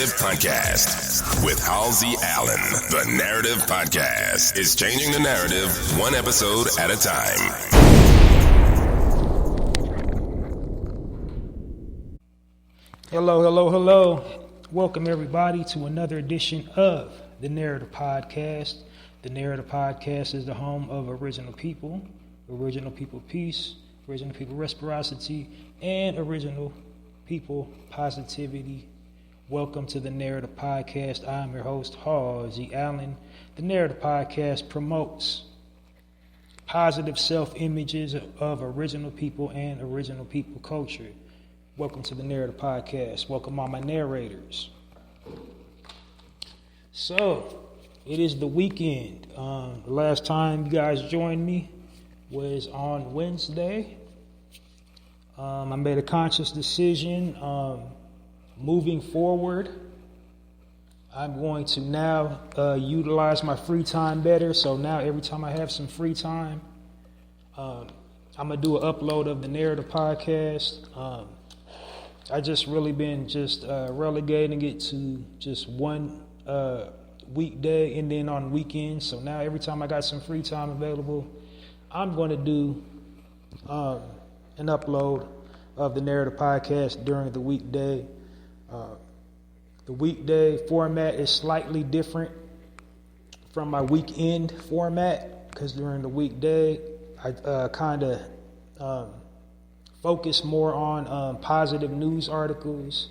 Narrative Podcast with Halsey Allen. The Narrative Podcast is changing the narrative one episode at a time. Hello. Welcome everybody to another edition of the Narrative Podcast. The Narrative Podcast is the home of original people peace, original people reciprocity, and original people positivity. Welcome to the Narrative Podcast. I'm your host, Halsey Allen. The Narrative Podcast promotes positive self-images of original people and original people culture. Welcome to the Narrative Podcast. Welcome all my narrators. So, it is the weekend. The last time you guys joined me was on Wednesday. I made a conscious decision. Moving forward, I'm going to now utilize my free time better. So now every time I have some free time, I'm going to do an upload of the Narrative Podcast. I just really been relegating it to just one weekday and then on weekends. So now every time I got some free time available, I'm going to do an upload of the Narrative Podcast during the weekday. The weekday format is slightly different from my weekend format because during the weekday I kind of focus more on positive news articles,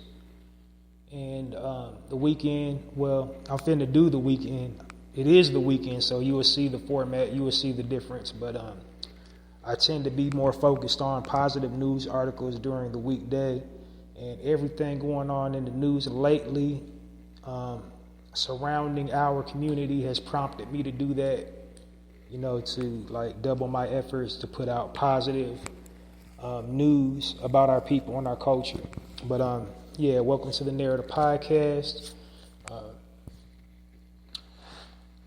and the weekend, well, I'm finna do the weekend. It is the weekend, so you will see the format, you will see the difference, but I tend to be more focused on positive news articles during the weekday, and everything going on in the news lately surrounding our community has prompted me to do that, to like double my efforts to put out positive news about our people and our culture. But welcome to the Narrative Podcast.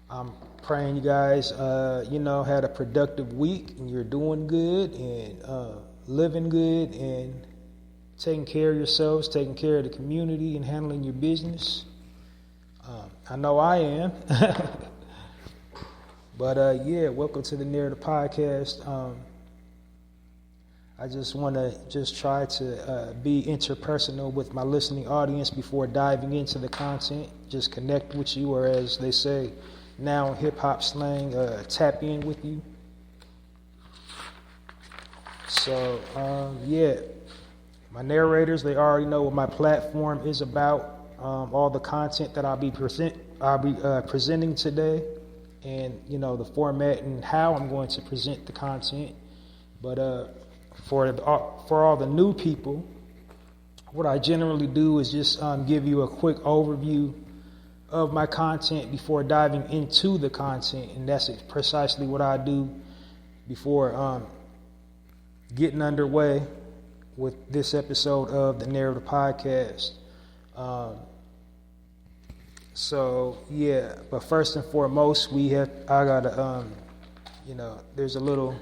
I'm praying you guys, had a productive week and you're doing good and living good and taking care of yourselves, taking care of the community and handling your business. I know I am. But welcome to the Narrative Podcast. I just want to try to be interpersonal with my listening audience before diving into the content. Just connect with you, or as they say now in hip-hop slang, tap in with you. So, my narrators, they already know what my platform is about, all the content that I'll be presenting today, and, the format and how I'm going to present the content. But for all the new people, what I generally do is just give you a quick overview of my content before diving into the content, and that's precisely what I do before getting underway with this episode of the Narrative Podcast. But first and foremost, there's a little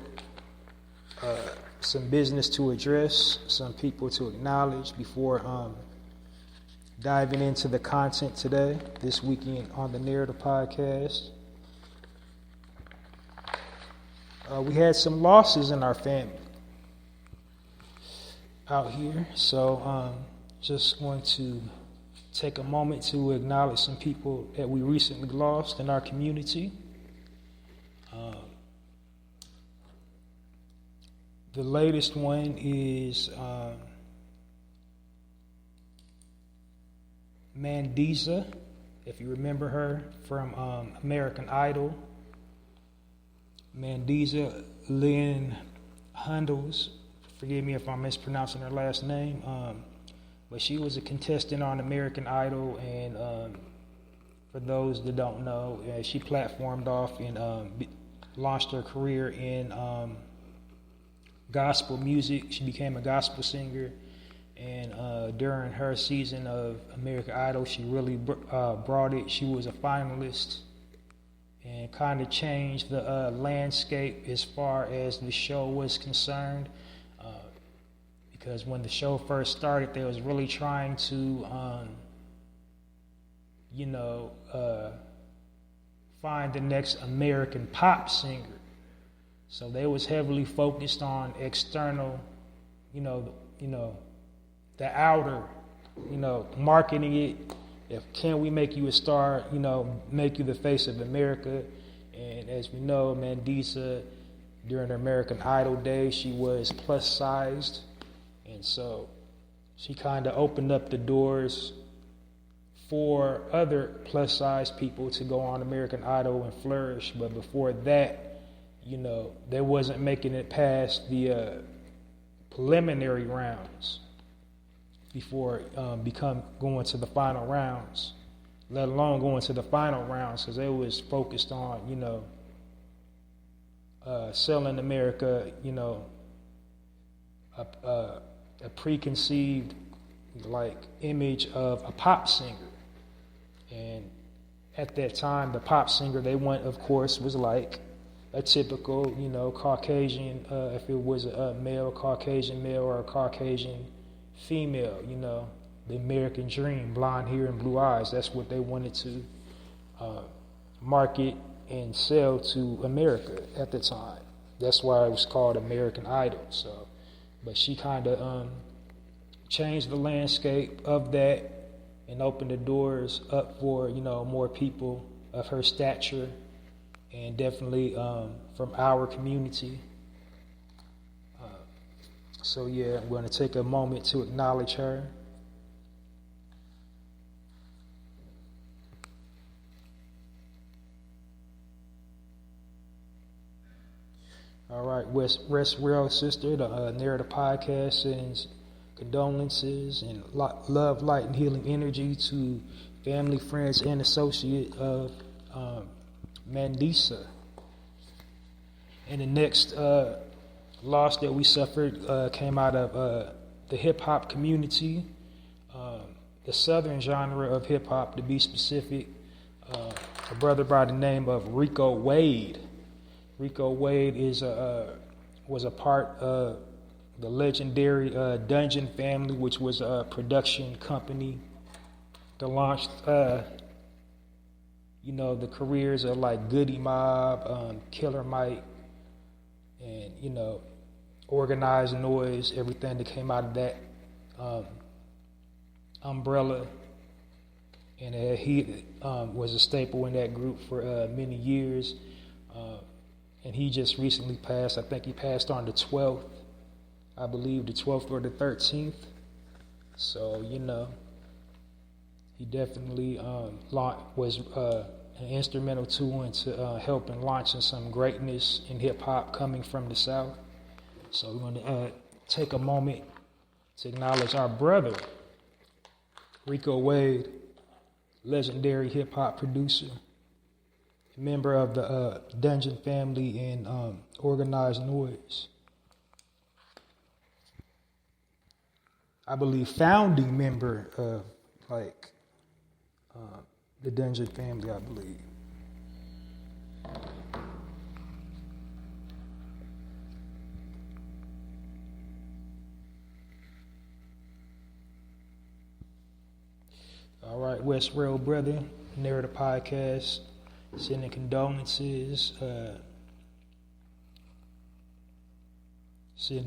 some business to address, some people to acknowledge before diving into the content today, this weekend on the Narrative Podcast. We had some losses in our family out here, so just going to take a moment to acknowledge some people that we recently lost in our community. The latest one is Mandiza, if you remember her from American Idol. Mandiza Lynn Hundles, forgive me if I'm mispronouncing her last name, but she was a contestant on American Idol, and for those that don't know, she platformed off and launched her career in gospel music. She became a gospel singer, and during her season of American Idol, she really brought it. She was a finalist and kind of changed the landscape as far as the show was concerned, because when the show first started, they was really trying to find the next American pop singer. So they was heavily focused on external, the outer, marketing it. Can we make you a star, make you the face of America? And as we know, Mandisa, during her American Idol days, she was plus sized. And so she kind of opened up the doors for other plus size people to go on American Idol and flourish. But before that, they wasn't making it past the preliminary rounds before going to the final rounds, let alone going to the final rounds, because they was focused on, selling America, a preconceived image of a pop singer. And at that time, the pop singer they want, of course, was like a typical, Caucasian, if it was a male, Caucasian male, or a Caucasian female, the American dream, blonde hair and blue eyes. That's what they wanted to market and sell to America at the time. That's why it was called American Idol. So, but she kind of changed the landscape of that and opened the doors up for, more people of her stature, and definitely from our community. So yeah, I'm going to take a moment to acknowledge her. All right, rest well, sister. The Narrator Podcast sends condolences and love, light, and healing energy to family, friends, and associate of Mandisa. And the next loss that we suffered came out of the hip-hop community, the southern genre of hip-hop, to be specific. A brother by the name of Rico Wade. Rico Wade was a part of the legendary Dungeon family, which was a production company that launched, the careers of like Goody Mob, Killer Mike, and, Organized Noise, everything that came out of that umbrella. And he was a staple in that group for many years. And he just recently passed. I think he passed on the 12th. I believe the 12th or the 13th. So, he definitely was an instrumental tool into helping launching some greatness in hip-hop coming from the South. So we're going to take a moment to acknowledge our brother, Rico Wade, legendary hip-hop producer, member of the Dungeon family and Organized Noise. I believe founding member of the Dungeon family, I believe. All right, West Rail brother, Narrator Podcast, sending condolences,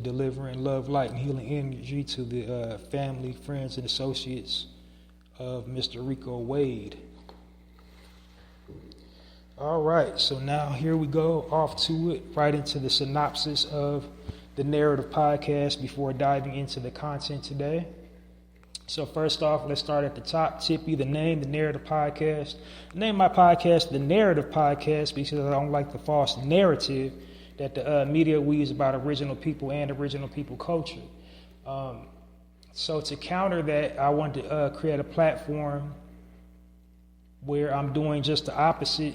delivering love, light, and healing energy to the family, friends, and associates of Mr. Rico Wade. All right, so now here we go, off to it, right into the synopsis of the Narrative Podcast before diving into the content today. So first off, let's start at the top. Tippy, the name, the Narrative Podcast. I named my podcast the Narrative Podcast because I don't like the false narrative that the media weaves about original people and original people culture. So to counter that, I wanted to create a platform where I'm doing just the opposite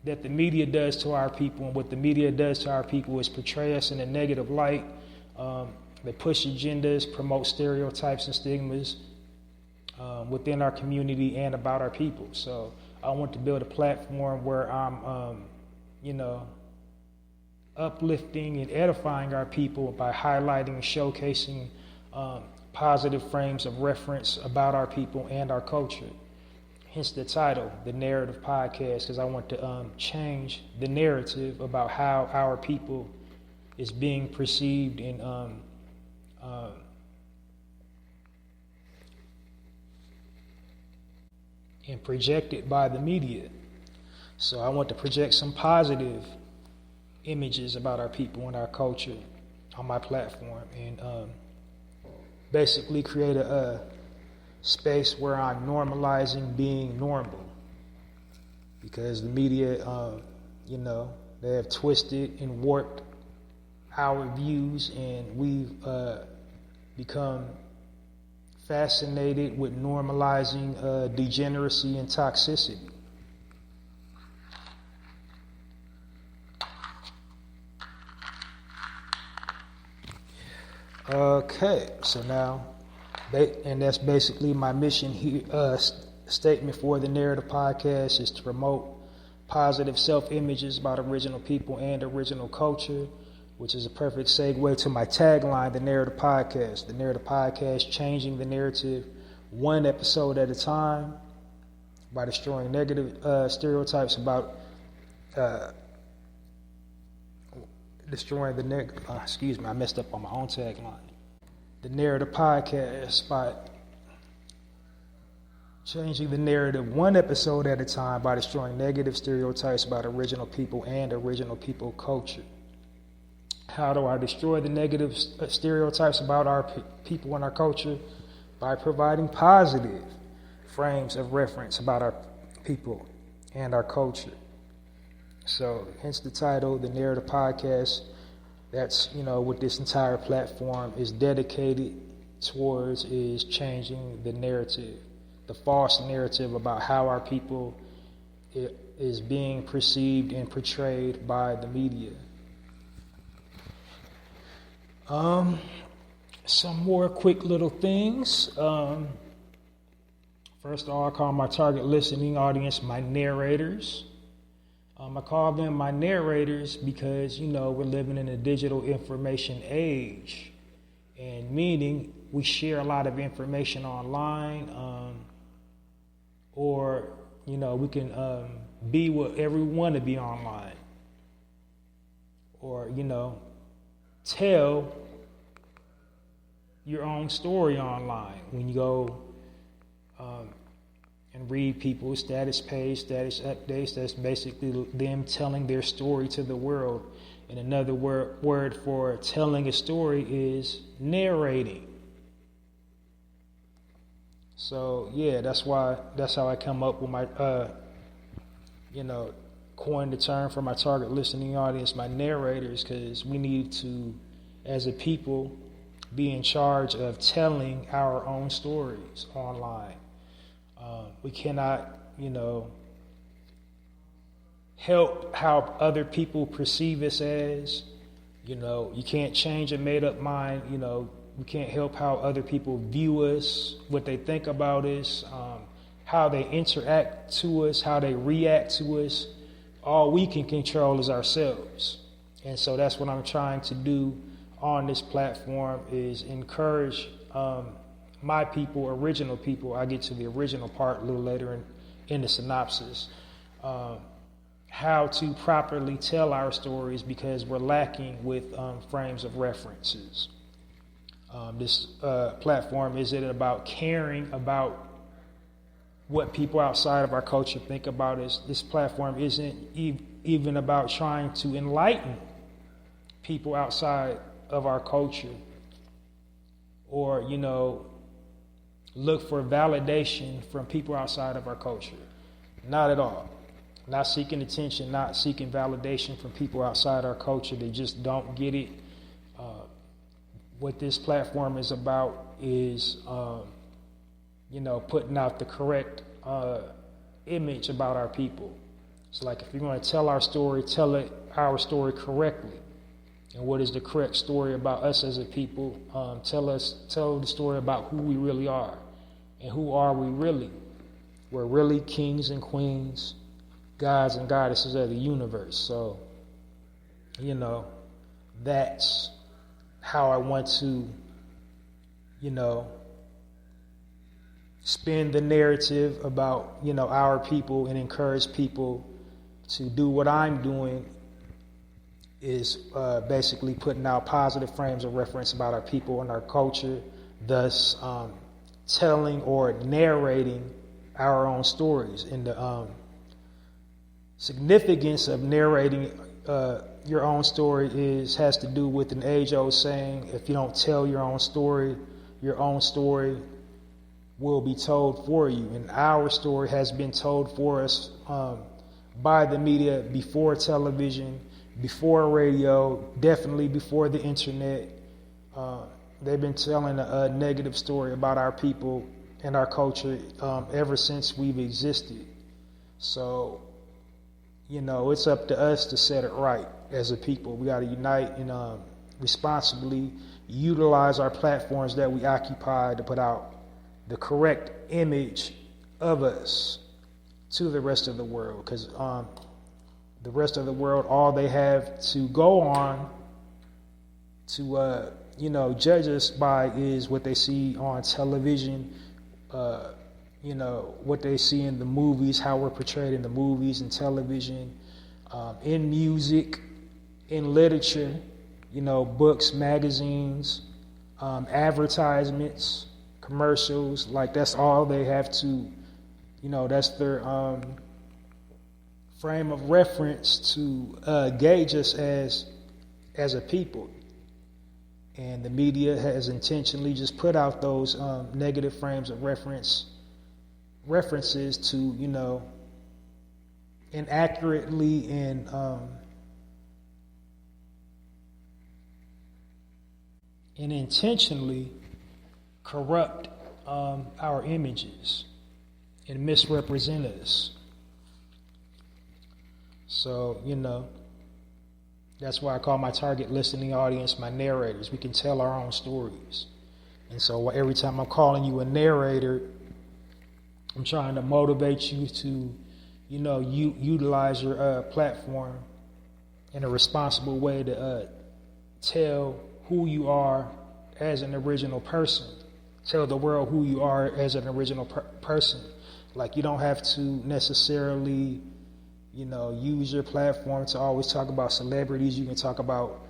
that the media does to our people. And what the media does to our people is portray us in a negative light. They push agendas, promote stereotypes and stigmas within our community and about our people. So I want to build a platform where I'm, uplifting and edifying our people by highlighting and showcasing positive frames of reference about our people and our culture. hence the title, the Narrative Podcast, because I want to change the narrative about how our people is being perceived and projected by the media. So I want to project some positive images about our people and our culture on my platform, and basically create a space where I'm normalizing being normal, because the media, they have twisted and warped our views, and we've become fascinated with normalizing degeneracy and toxicity. Okay, so now, and that's basically my mission here. Statement for the Narrative Podcast is to promote positive self-images about original people and original culture, which is a perfect segue to my tagline, the Narrative Podcast. The Narrative Podcast, changing the narrative one episode at a time by destroying negative stereotypes about destroying the negative. I messed up on my own tagline. The Narrative Podcast by changing the narrative one episode at a time by destroying negative stereotypes about original people and original people culture. How do I destroy the negative stereotypes about our people and our culture? By providing positive frames of reference about our people and our culture. So, hence the title, the Narrative Podcast. That's, what this entire platform is dedicated towards, is changing the narrative, the false narrative about how our people is being perceived and portrayed by the media. Some more quick little things. First of all, I call my target listening audience my narrators. I call them my narrators because, we're living in a digital information age, and meaning we share a lot of information online, or, we can be whatever we want to be online, or, tell your own story online when you go and read people's status page, status updates. That's basically them telling their story to the world. And another word for telling a story is narrating. So yeah, that's how I come up with my coined the term for my target listening audience, my narrators, because we need to, as a people, be in charge of telling our own stories online. We cannot, help how other people perceive us as. You can't change a made-up mind. We can't help how other people view us, what they think about us, how they interact to us, how they react to us. All we can control is ourselves. And so that's what I'm trying to do on this platform, is encourage my people, original people. I get to the original part a little later in the synopsis. How to properly tell our stories, because we're lacking with frames of references. This platform isn't about caring about what people outside of our culture think about us. This platform isn't even about trying to enlighten people outside of our culture, or, look for validation from people outside of our culture. Not at all. Not seeking attention, not seeking validation from people outside our culture. They just don't get it. What this platform is about is, putting out the correct image about our people. It's like, if you're going to tell our story, tell our story correctly. And what is the correct story about us as a people? Tell the story about who we really are. And who are we really? We're really kings and queens, gods and goddesses of the universe. So, that's how I want to, spin the narrative about, our people and encourage people to do what I'm doing is basically putting out positive frames of reference about our people and our culture, thus telling or narrating our own stories. And the significance of narrating your own story has to do with an age-old saying: if you don't tell your own story will be told for you. And our story has been told for us by the media before television, before radio, definitely before the internet. They've been telling a negative story about our people and our culture ever since we've existed. So, it's up to us to set it right as a people. We got to unite and responsibly utilize our platforms that we occupy to put out the correct image of us to the rest of the world. Because the rest of the world, all they have to go on to, judge us by is what they see on television, what they see in the movies, how we're portrayed in the movies and television, in music, in literature, books, magazines, advertisements, commercials. Like, that's all they have to, that's their frame of reference to gauge us as a people. And the media has intentionally just put out those negative frames of references to, inaccurately and intentionally corrupt our images and misrepresent us. So, that's why I call my target listening audience my narrators. We can tell our own stories. And so every time I'm calling you a narrator, I'm trying to motivate you to, utilize your platform in a responsible way to tell who you are as an original person. Tell the world who you are as an original person. Like, you don't have to necessarily, use your platform to always talk about celebrities. You can talk about,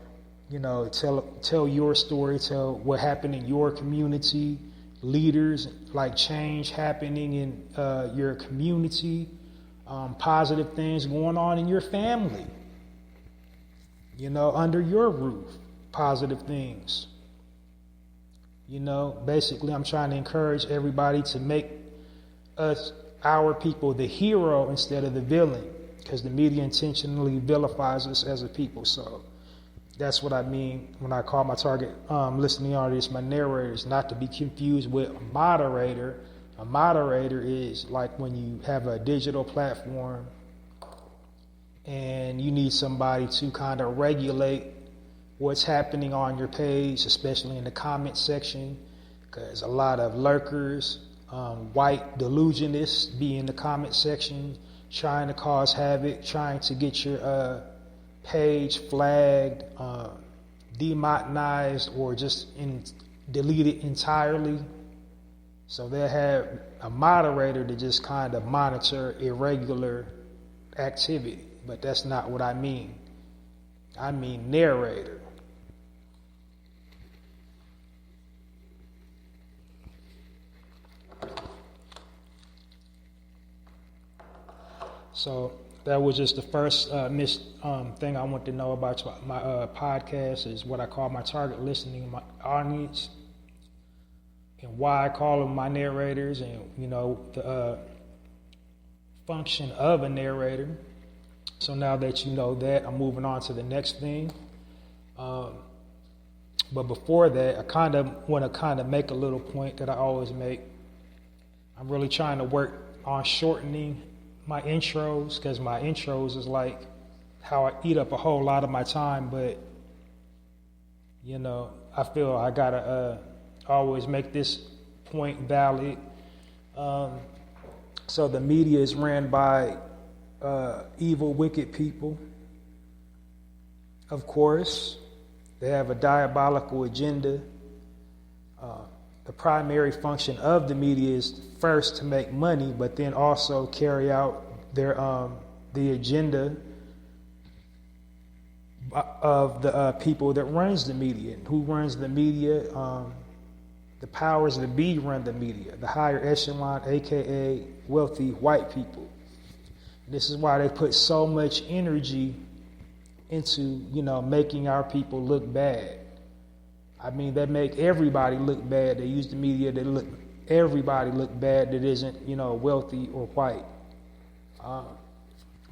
tell your story, tell what happened in your community, leaders, like change happening in your community, positive things going on in your family, under your roof, positive things. Basically, I'm trying to encourage everybody to make our people, the hero instead of the villain, because the media intentionally vilifies us as a people. So that's what I mean when I call my target listening audience my narrators, not to be confused with a moderator. A moderator is like when you have a digital platform and you need somebody to kind of regulate what's happening on your page, especially in the comment section, because a lot of lurkers, white delusionists be in the comment section trying to cause havoc, trying to get your page flagged, demonetized, or just deleted entirely. So they'll have a moderator to just kind of monitor irregular activity. But that's not what I mean. I mean narrator. So that was just the first thing I want to know about my podcast, is what I call my target listening my audience, and why I call them my narrators, and the function of a narrator. So now that you know that, I'm moving on to the next thing. But before that, I kind of want to make a little point that I always make. I'm really trying to work on shortening my intros, because my intros is like how I eat up a whole lot of my time. But I feel I gotta always make this point valid. So the media is ran by evil, wicked people. Of course, they have a diabolical agenda. the primary function of the media is first to make money, but then also carry out their the agenda of the people that runs the media. And who runs the media? The powers that be run the media, the higher echelon, aka wealthy white people. This is why they put so much energy into, making our people look bad. I mean, they make everybody look bad. They use the media to look everybody look bad that isn't, wealthy or white.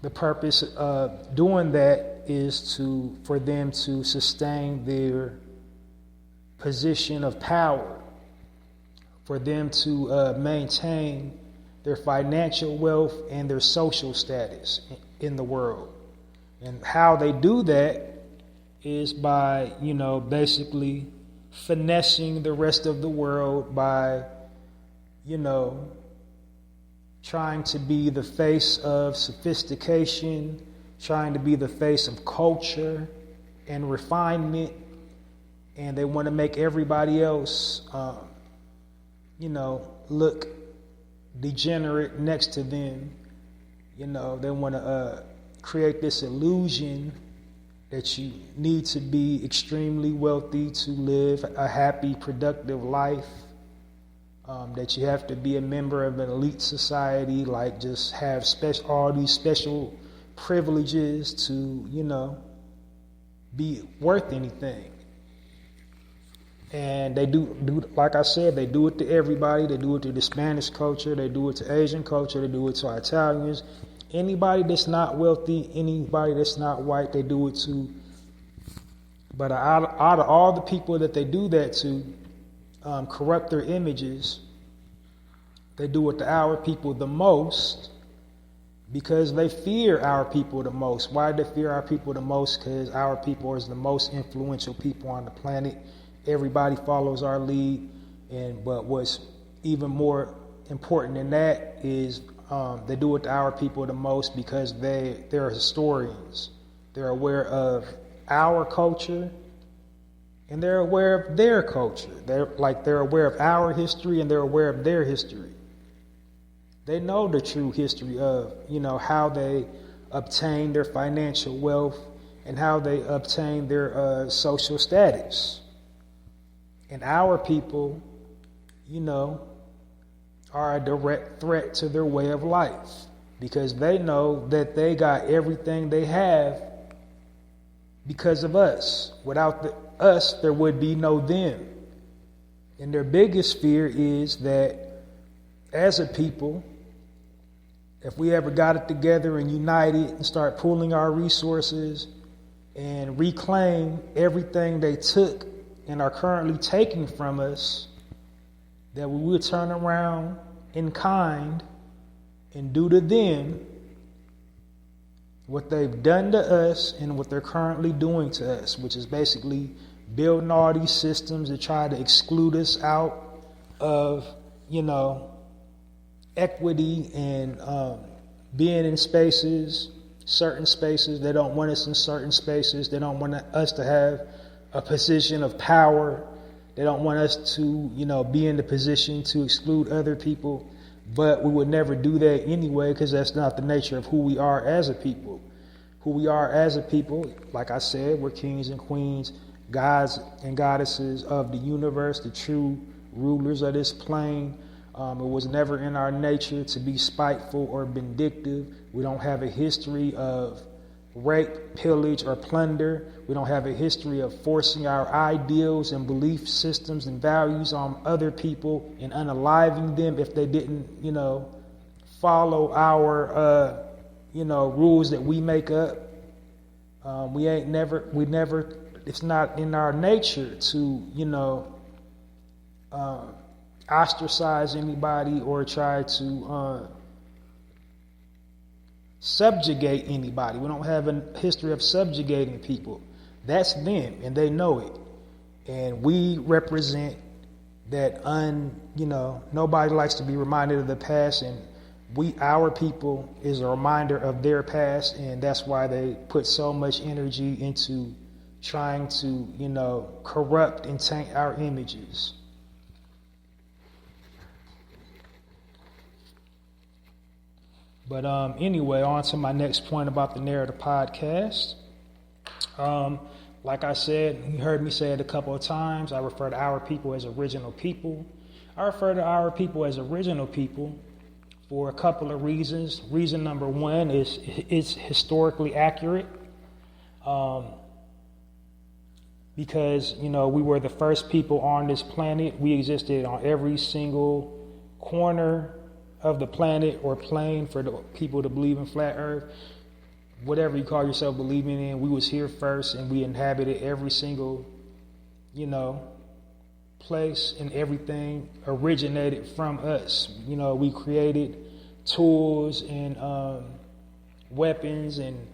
The purpose of doing that is for them to sustain their position of power, for them to maintain their financial wealth and their social status in the world. And how they do that is by, basically finessing the rest of the world by, trying to be the face of sophistication, trying to be the face of culture and refinement. And they want to make everybody else, look degenerate next to them. They want to create this illusion that you need to be extremely wealthy to live a happy, productive life, that you have to be a member of an elite society, like just have all these special privileges to, be worth anything. And they do, like I said, they do it to everybody. They do it to the Spanish culture. They do it to Asian culture. They do it to Italians. Anybody that's not wealthy, anybody that's not white, they do it to. But out of all the people that they do that to, corrupt their images, they do it to our people the most because they fear our people the most. Why do they fear our people the most? Because our people is the most influential people on the planet. Everybody follows our lead. But what's even more important than that is they do it to our people the most because they're historians. They're aware of our culture and they're aware of their culture. They're aware of our history and they're aware of their history. They know the true history of, how they obtain their financial wealth and how they obtain their social status. And our people, are a direct threat to their way of life because they know that they got everything they have because of us. Without us, there would be no them. And their biggest fear is that as a people, if we ever got it together and united and start pooling our resources and reclaim everything they took and are currently taking from us, that we will turn around in kind and do to them what they've done to us and what they're currently doing to us, which is basically building all these systems that try to exclude us out of, equity and being in spaces, certain spaces. They don't want us in certain spaces. They don't want us to have a position of power. They don't want us to, be in the position to exclude other people. But we would never do that anyway because that's not the nature of who we are as a people. Who we are as a people, like I said, we're kings and queens, gods and goddesses of the universe, the true rulers of this plane. It was never in our nature to be spiteful or vindictive. We don't have a history of rape, pillage, or plunder. We don't have a history of forcing our ideals and belief systems and values on other people and unaliving them if they didn't, follow our, rules that we make up. It's not in our nature to, ostracize anybody or try to subjugate anybody. We don't have a history of subjugating people. That's them, and they know it. And we represent that nobody likes to be reminded of the past, and our people is a reminder of their past, and that's why they put so much energy into trying to, corrupt and taint our images. But anyway, on to my next point about the Narrator podcast. Like I said, you heard me say it a couple of times, I refer to our people as original people. I refer to our people as original people for a couple of reasons. Reason number one is it's historically accurate. Because, we were the first people on this planet. We existed on every single corner of the planet or plane for the people to believe in flat earth. Whatever you call yourself believing in, we was here first, and we inhabited every single, place, and everything originated from us. We created tools and weapons and,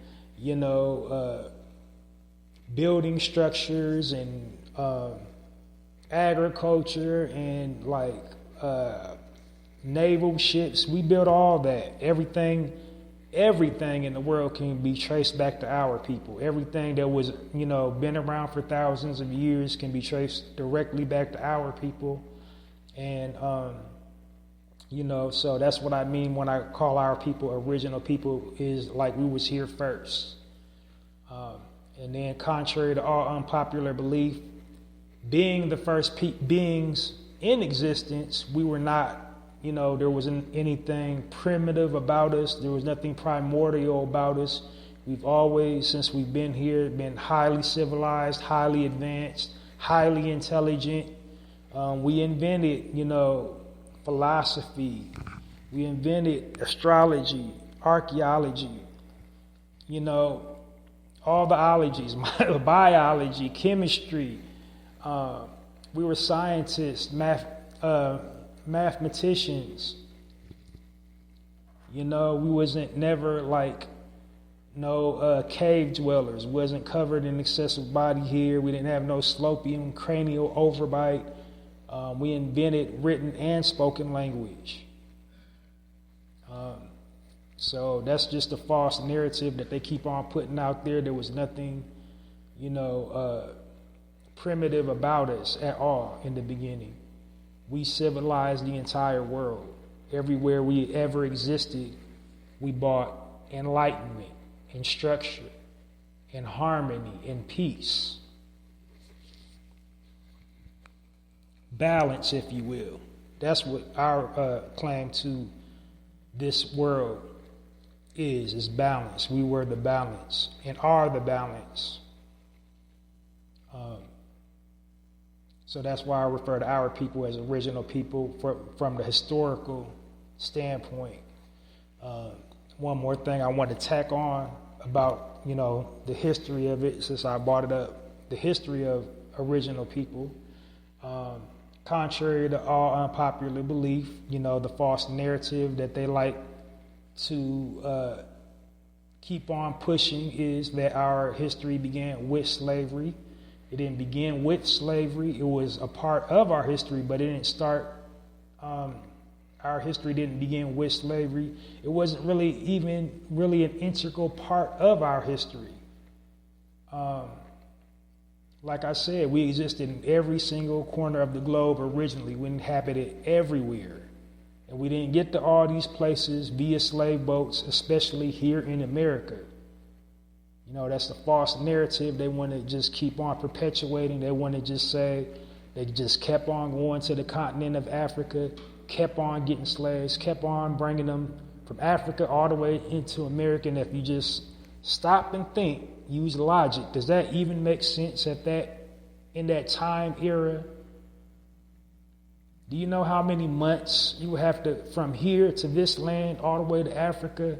building structures and agriculture and naval ships. We built all that. Everything in the world can be traced back to our people. Everything that was, been around for thousands of years can be traced directly back to our people. And, so that's what I mean when I call our people original people, is like we was here first. And then contrary to all unpopular belief, being the first beings in existence, we were not, there wasn't anything primitive about us. There was nothing primordial about us. We've always, since we've been here, been highly civilized, highly advanced, highly intelligent. We invented, philosophy. We invented astrology, archaeology, all the ologies, biology, chemistry. We were scientists, mathematicians. We wasn't never cave dwellers. We wasn't covered in excessive body hair. We didn't have no slopian cranial overbite. We invented written and spoken language. So that's just a false narrative that they keep on putting out there. There was nothing, primitive about us at all in the beginning. We civilized the entire world. Everywhere we ever existed, we brought enlightenment and structure and harmony and peace. Balance, if you will. That's what our claim to this world is balance. We were the balance and are the balance. So that's why I refer to our people as original people from the historical standpoint. One more thing I want to tack on about, the history of it, since I brought it up, the history of original people. Contrary to all unpopular belief, the false narrative that they like to keep on pushing is that our history began with slavery. It didn't begin with slavery. It was a part of our history, but it didn't start. Our history didn't begin with slavery. It wasn't really an integral part of our history. Like I said, we existed in every single corner of the globe originally. We inhabited everywhere. And we didn't get to all these places via slave boats, especially here in America. That's the false narrative they want to just keep on perpetuating. They want to just say they just kept on going to the continent of Africa, kept on getting slaves, kept on bringing them from Africa all the way into America. And if you just stop and think, use logic, does that even make sense in that time era? Do you know how many months you would have to, from here to this land, all the way to Africa,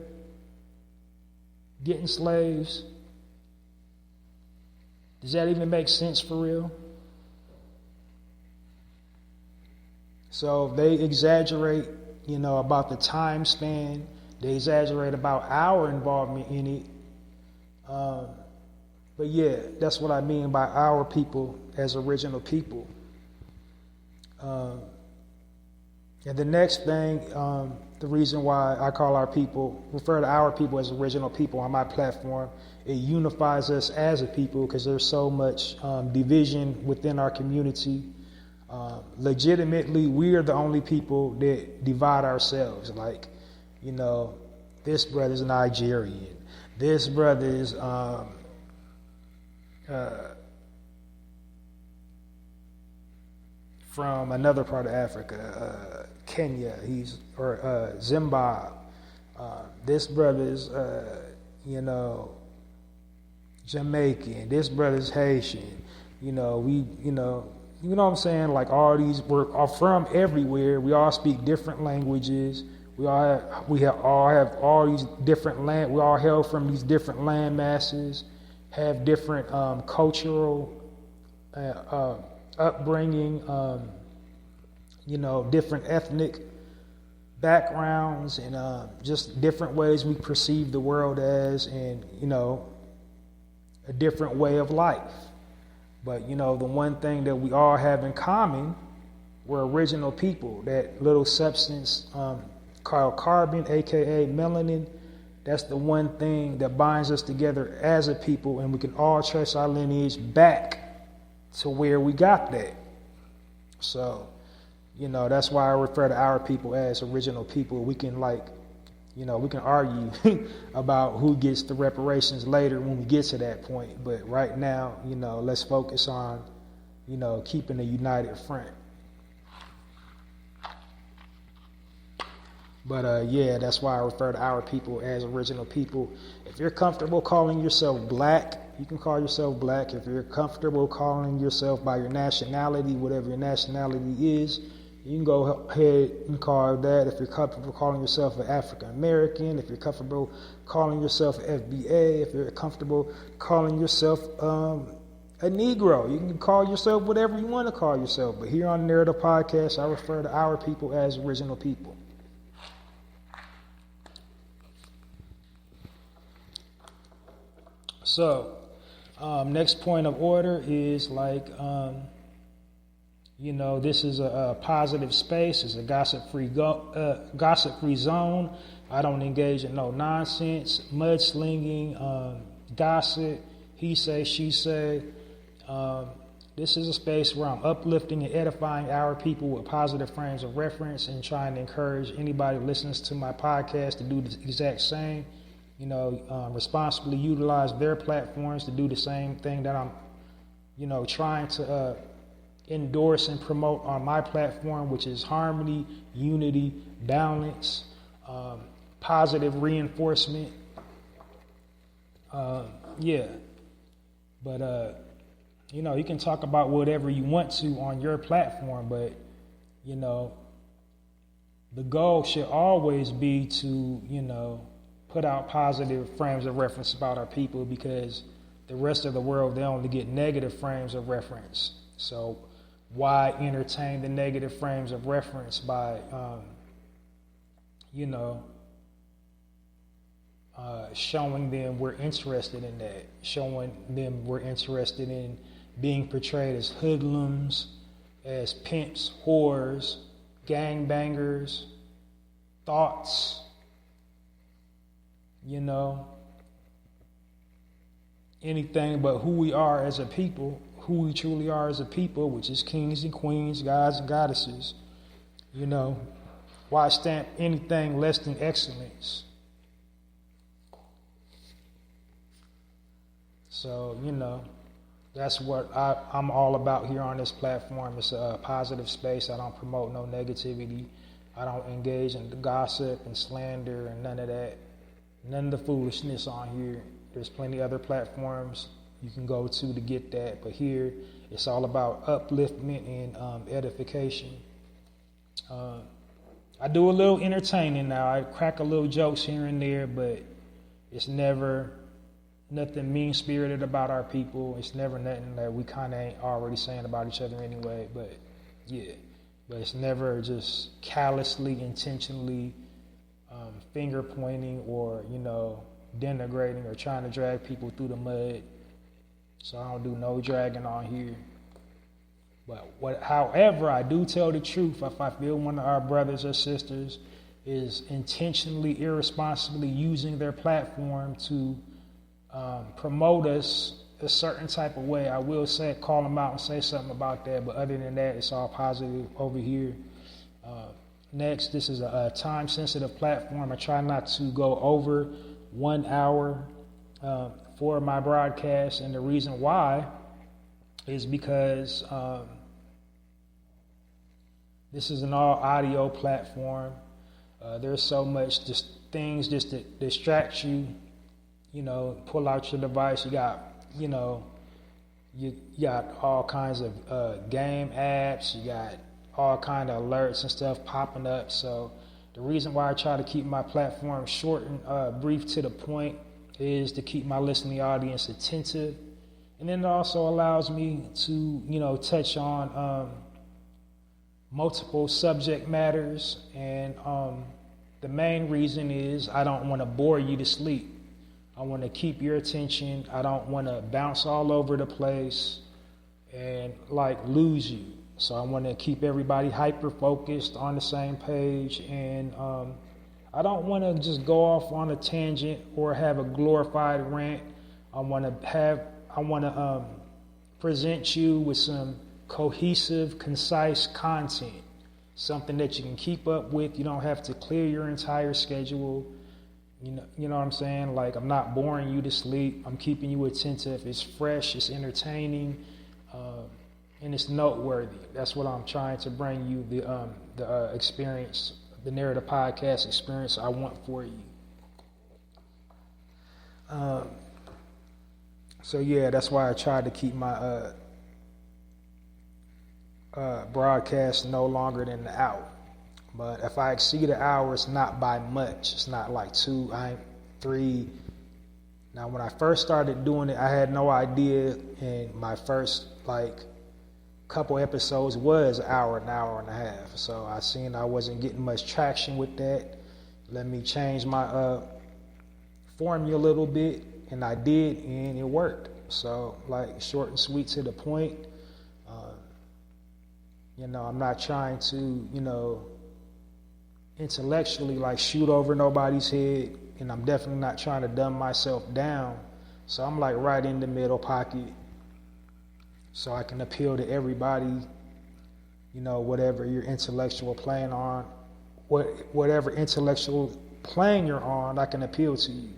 getting slaves? Does that even make sense for real? So they exaggerate, about the time span. They exaggerate about our involvement in it. But yeah, that's what I mean by our people as original people. And the next thing, the reason why I refer to our people as original people on my platform, it unifies us as a people because there's so much division within our community. Legitimately, we are the only people that divide ourselves. this brother's Nigerian, this brother's from another part of Africa, Kenya, or Zimbabwe. This brother's, Jamaican. This brother's Haitian. You know what I'm saying? Like all these, are from everywhere. We all speak different languages. We all have all these different land. We all hail from these different land masses, have different cultural upbringing. Different ethnic backgrounds, and just different ways we perceive the world as, and a different way of life. But, the one thing that we all have in common, we're original people. That little substance called carbon, aka melanin, that's the one thing that binds us together as a people, and we can all trace our lineage back to where we got that. So, that's why I refer to our people as original people. We can we can argue about who gets the reparations later when we get to that point. But right now, let's focus on, keeping a united front. But that's why I refer to our people as original people. If you're comfortable calling yourself black, you can call yourself black. If you're comfortable calling yourself by your nationality, whatever your nationality is, you can go ahead and call that. If you're comfortable calling yourself an African American, if you're comfortable calling yourself FBA, if you're comfortable calling yourself a Negro, you can call yourself whatever you want to call yourself. But here on the Narrator Podcast, I refer to our people as original people. So, next point of order is this is a positive space. It's a gossip-free zone. I don't engage in no nonsense, mudslinging, gossip, he say, she say. This is a space where I'm uplifting and edifying our people with positive frames of reference, and trying to encourage anybody who listens to my podcast to do the exact same. Responsibly utilize their platforms to do the same thing that I'm, trying to endorse and promote on my platform, which is harmony, unity, balance, positive reinforcement. But you can talk about whatever you want to on your platform, but the goal should always be to put out positive frames of reference about our people, because the rest of the world, they only get negative frames of reference. So why entertain the negative frames of reference by, showing them we're interested in that, showing them we're interested in being portrayed as hoodlums, as pimps, whores, gangbangers, thoughts, anything but who we are as a people, who we truly are as a people, which is kings and queens, gods and goddesses. Why stamp anything less than excellence? So, that's what I'm all about here on this platform. It's a positive space. I don't promote no negativity. I don't engage in the gossip and slander and none of that. None of the foolishness on here. There's plenty of other platforms you can go to get that. But here, it's all about upliftment and edification. I do a little entertaining now. I crack a little jokes here and there, but it's never nothing mean-spirited about our people. It's never nothing that we kind of ain't already saying about each other anyway. But it's never just callously, intentionally finger pointing or denigrating or trying to drag people through the mud. So I don't do no dragging on here. But however, I do tell the truth. If I feel one of our brothers or sisters is intentionally, irresponsibly using their platform to promote us a certain type of way, I will call them out and say something about that. But other than that, it's all positive over here. next. This is a time-sensitive platform. I try not to go over 1 hour for my broadcast, and the reason why is because this is an all-audio platform. There's so much just things just to distract you. You know, pull out your device. You got, you know, you got all kinds of game apps. You got all kind of alerts and stuff popping up. So the reason why I try to keep my platform short and brief to the point is to keep my listening audience attentive. And then it also allows me to, you know, touch on multiple subject matters. And the main reason is I don't want to bore you to sleep. I want to keep your attention. I don't want to bounce all over the place and like lose you. So I want to keep everybody hyper focused on the same page. And I don't want to just go off on a tangent or have a glorified rant. I want to present you with some cohesive, concise content, something that you can keep up with. You don't have to clear your entire schedule. You know what I'm saying? Like, I'm not boring you to sleep. I'm keeping you attentive. It's fresh. It's entertaining, and it's noteworthy. That's what I'm trying to bring you, the experience, the Narrator Podcast experience I want for you. So yeah, that's why I tried to keep my broadcast no longer than an hour. But if I exceed an hour, it's not by much. It's not like 2, 3. Now, when I first started doing it, I had no idea, and my first couple episodes was an hour and a half. So I seen I wasn't getting much traction with that. Let me change my formula a little bit, and I did, and it worked. So short and sweet to the point. I'm not trying to, intellectually shoot over nobody's head, and I'm definitely not trying to dumb myself down. So I'm right in the middle pocket, so I can appeal to everybody. Whatever your intellectual plane on, whatever intellectual plane you're on, I can appeal to you.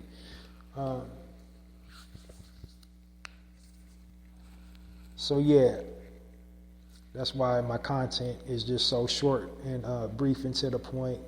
So yeah, that's why my content is just so short and brief and to the point.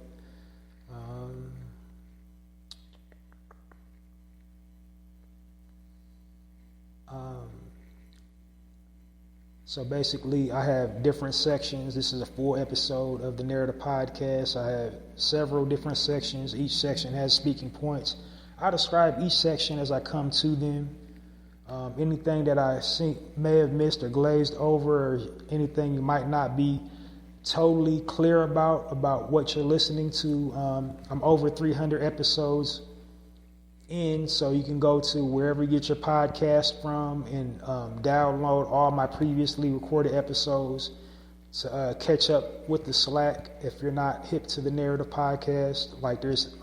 So basically, I have different sections. This is a full episode of the Narrator Podcast. I have several different sections. Each section has speaking points. I describe each section as I come to them. Anything that I may have missed or glazed over, or anything you might not be totally clear about what you're listening to. I'm over 300 episodes in, so you can go to wherever you get your podcast from and download all my previously recorded episodes to catch up with the slack if you're not hip to the Narrative Podcast. There's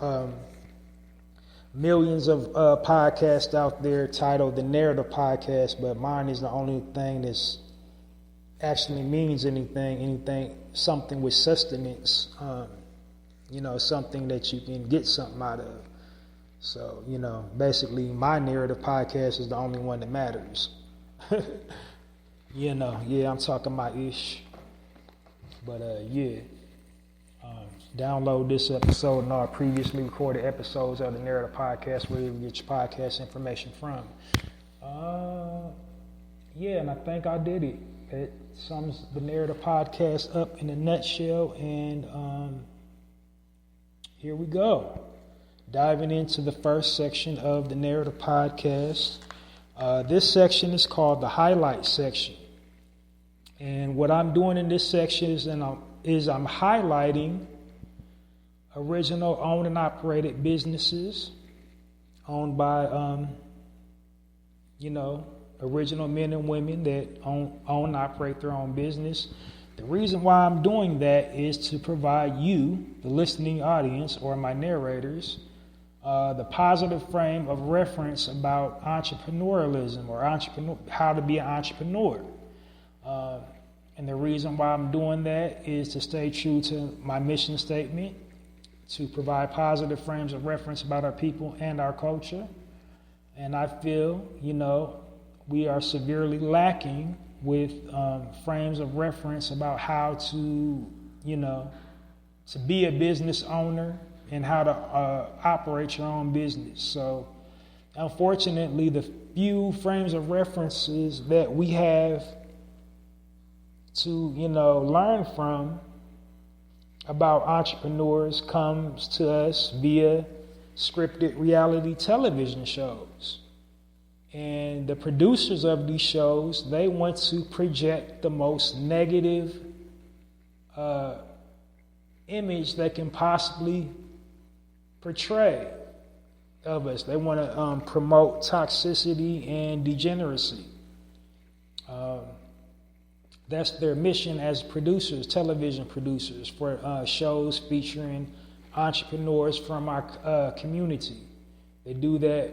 millions of podcasts out there titled the Narrative Podcast, but mine is the only thing that's actually means anything, something with sustenance, something that you can get something out of. So, basically my Narrative Podcast is the only one that matters. I'm talking my ish. But download this episode and all previously recorded episodes of the Narrative Podcast, wherever you get your podcast information from. And I think I did it. It sums the Narrative Podcast up in a nutshell, and here we go. Diving into the first section of the Narrative Podcast. This section is called the Highlight section. And what I'm doing in this section is I'm highlighting original owned and operated businesses owned by, original men and women that own and operate their own business. The reason why I'm doing that is to provide you, the listening audience, or my narrators, the positive frame of reference about entrepreneurialism or how to be an entrepreneur. And the reason why I'm doing that is to stay true to my mission statement, to provide positive frames of reference about our people and our culture. And I feel, we are severely lacking with frames of reference about how to, to be a business owner and how to operate your own business. So unfortunately, the few frames of references that we have to, learn from about entrepreneurs comes to us via scripted reality television shows. And the producers of these shows, they want to project the most negative image they can possibly portray of us. They want to promote toxicity and degeneracy. That's their mission as producers, television producers, for shows featuring entrepreneurs from our community. They do that,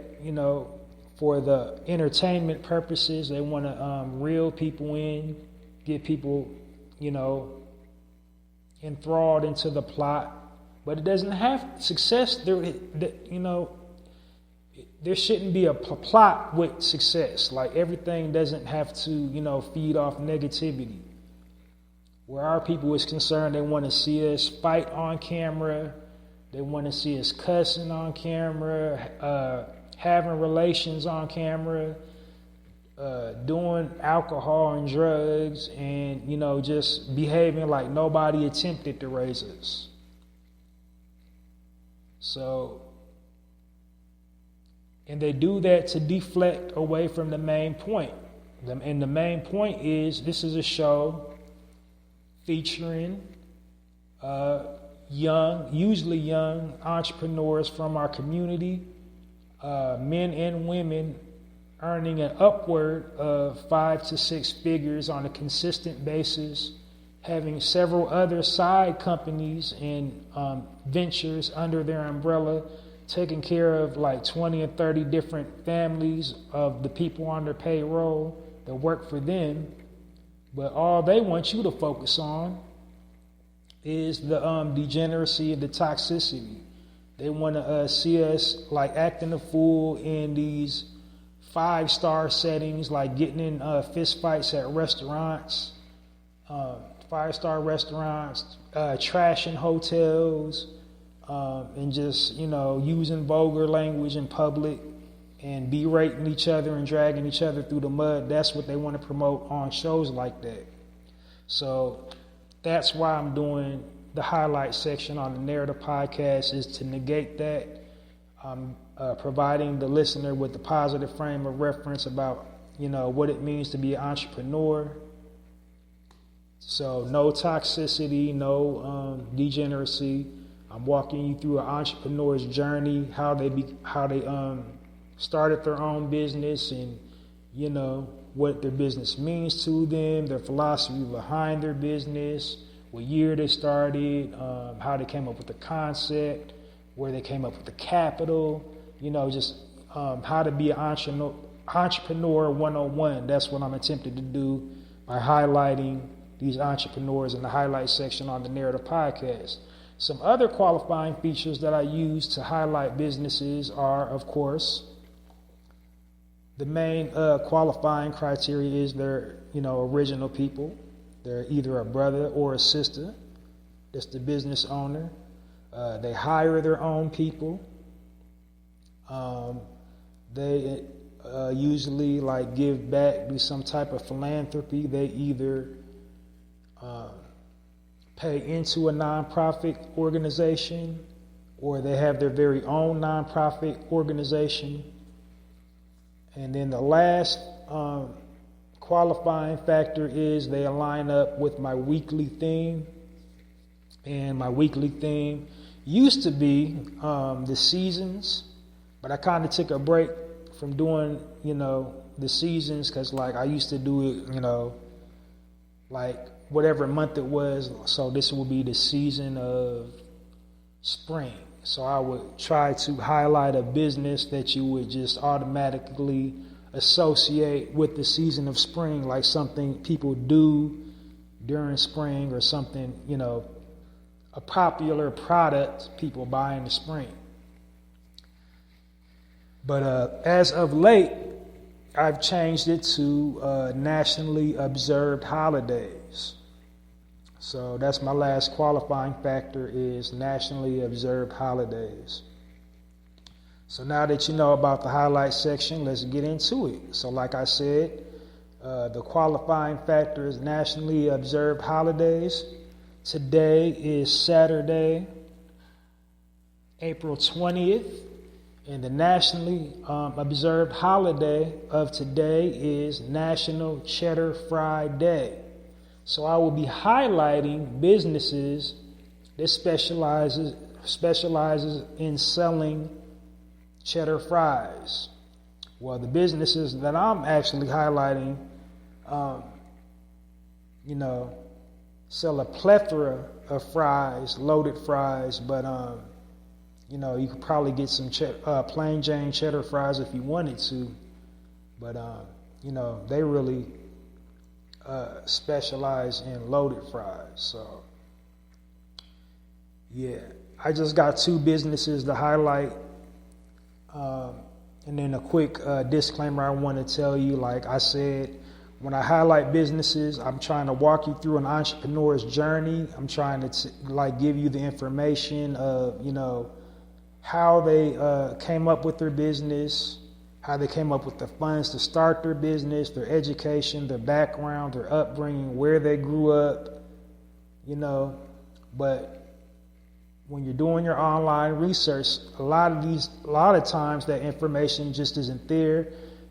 for the entertainment purposes. They want to reel people in, get people, enthralled into the plot. But it doesn't have success. There shouldn't be a plot with success. Like, everything doesn't have to, feed off negativity. Where our people is concerned, they want to see us fight on camera. They want to see us cussing on camera, having relations on camera, doing alcohol and drugs, and, just behaving like nobody attempted to raise us. So, and they do that to deflect away from the main point. And the main point is, this is a show featuring usually young entrepreneurs from our community, men and women earning an upward of 5 to 6 figures on a consistent basis, having several other side companies and ventures under their umbrella, taking care of like 20 or 30 different families of the people on their payroll that work for them. But all they want you to focus on is the degeneracy and the toxicity. They want to see us like acting a fool in these 5-star settings, like getting in fist fights at restaurants, 5-star restaurants, trashing hotels, and just, using vulgar language in public and berating each other and dragging each other through the mud. That's what they want to promote on shows like that. So that's why I'm doing the highlight section on the Narrator podcast, is to negate that. I'm providing the listener with a positive frame of reference about, what it means to be an entrepreneur. So no toxicity, no degeneracy. I'm walking you through an entrepreneur's journey, how they started their own business, and what their business means to them, their philosophy behind their business, what year they started, how they came up with the concept, where they came up with the capital, just how to be an entrepreneur 101. That's what I'm attempting to do by highlighting these entrepreneurs in the highlight section on the Narrative podcast. Some other qualifying features that I use to highlight businesses are, of course, the main qualifying criteria is they're, original people. They're either a brother or a sister. That's the business owner. They hire their own people. They usually give back, do some type of philanthropy. They either pay into a nonprofit organization, or they have their very own nonprofit organization. And then the last qualifying factor is they align up with my weekly theme. And my weekly theme used to be the seasons, but I kind of took a break from doing, the seasons, because I used to do it, whatever month it was. So this will be the season of spring. So I would try to highlight a business that you would just automatically associate with the season of spring, like something people do during spring or something, a popular product people buy in the spring. But as of late, I've changed it to nationally observed holidays. So that's my last qualifying factor, is nationally observed holidays. So now that you know about the highlight section, let's get into it. So like I said, the qualifying factor is nationally observed holidays. Today is Saturday, April 20th, and the nationally observed holiday of today is National Cheddar Fry Day. So I will be highlighting businesses that specializes in selling cheddar fries. Well, the businesses that I'm actually highlighting, sell a plethora of fries, loaded fries, but you could probably get some plain Jane cheddar fries if you wanted to, but they really specialize in loaded fries. So yeah, I just got two businesses to highlight, and then a quick disclaimer I want to tell you. Like I said, when I highlight businesses, I'm trying to walk you through an entrepreneur's journey. I'm trying to give you the information of how they came up with their business, how they came up with the funds to start their business, their education, their background, their upbringing, where they grew up, But when you're doing your online research, a lot of times that information just isn't there.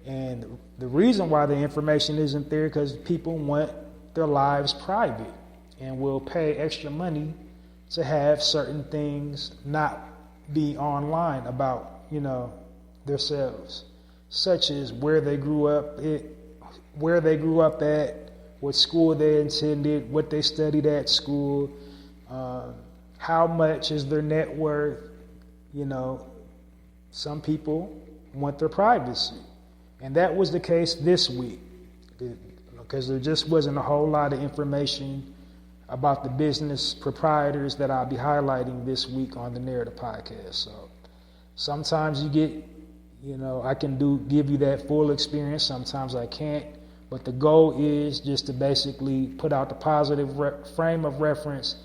And the reason why the information isn't there because people want their lives private and will pay extra money to have certain things not be online about, themselves, such as where they grew up at, what school they attended, what they studied at school, how much is their net worth. Some people want their privacy. And that was the case this week, because there just wasn't a whole lot of information about the business proprietors that I'll be highlighting this week on the Narrator podcast. So sometimes you get, I can give you that full experience. Sometimes I can't. But the goal is just to basically put out the positive frame of reference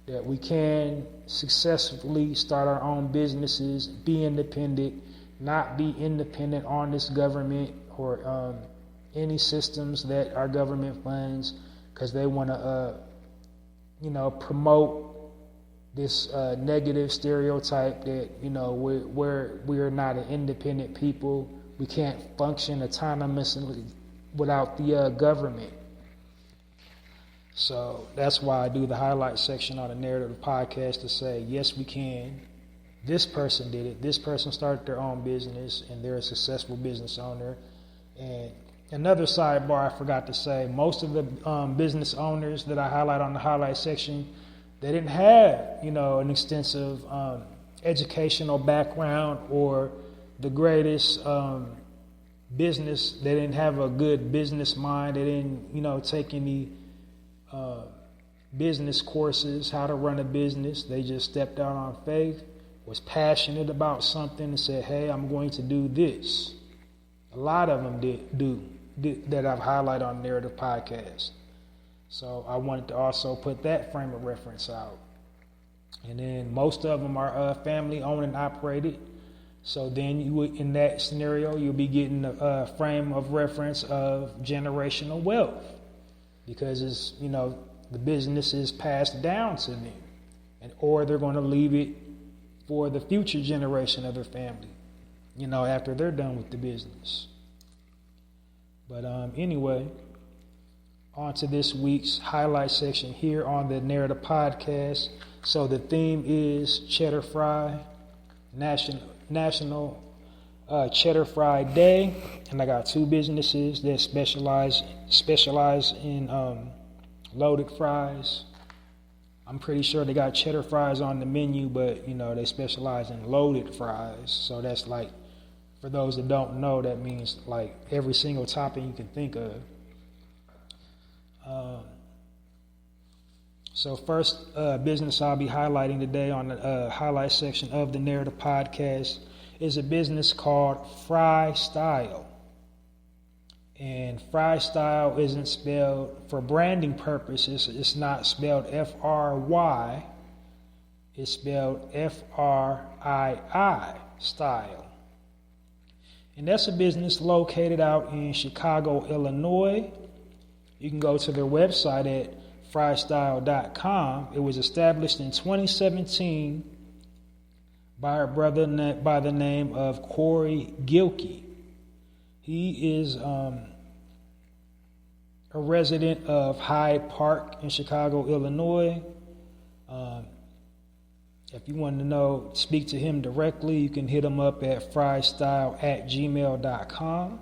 that we can successfully start our own businesses, be independent, not be independent on this government or any systems that our government funds, because they want to, promote this negative stereotype that, we're not an independent people. We can't function autonomously without the government. So that's why I do the highlight section on the Narrator podcast to say, yes, we can. This person did it. This person started their own business, and they're a successful business owner. And another sidebar I forgot to say, most of the business owners that I highlight on the highlight section, they didn't have, an extensive educational background or the greatest business. They didn't have a good business mind. They didn't, take any business courses, how to run a business. They just stepped out on faith, was passionate about something, and said, hey, I'm going to do this. A lot of them did that I've highlighted on Narrative Podcast. So I wanted to also put that frame of reference out. And then most of them are family owned and operated. So then in that scenario, you'll be getting a frame of reference of generational wealth, because it's, the business is passed down to them, or they're going to leave it for the future generation of their family, after they're done with the business. But anyway, on to this week's highlight section here on the Narrative Podcast. So the theme is Cheddar Fry, National Cheddar Fry Day, and I got two businesses that specialize in loaded fries. I'm pretty sure they got cheddar fries on the menu, but they specialize in loaded fries. So that's like, for those that don't know, that means like every single topping you can think of. So first business I'll be highlighting today on the highlight section of the Narrative Podcast is a business called Fry Style. And Fry Style isn't spelled for branding purposes. It's not spelled F-R-Y. It's spelled F-R-I-I, style. And that's a business located out in Chicago, Illinois. You can go to their website at frystyle.com. It was established in 2017 by a brother by the name of Corey Gilkey. He is a resident of Hyde Park in Chicago, Illinois. If you want to speak to him directly, you can hit him up at frystyle@gmail.com.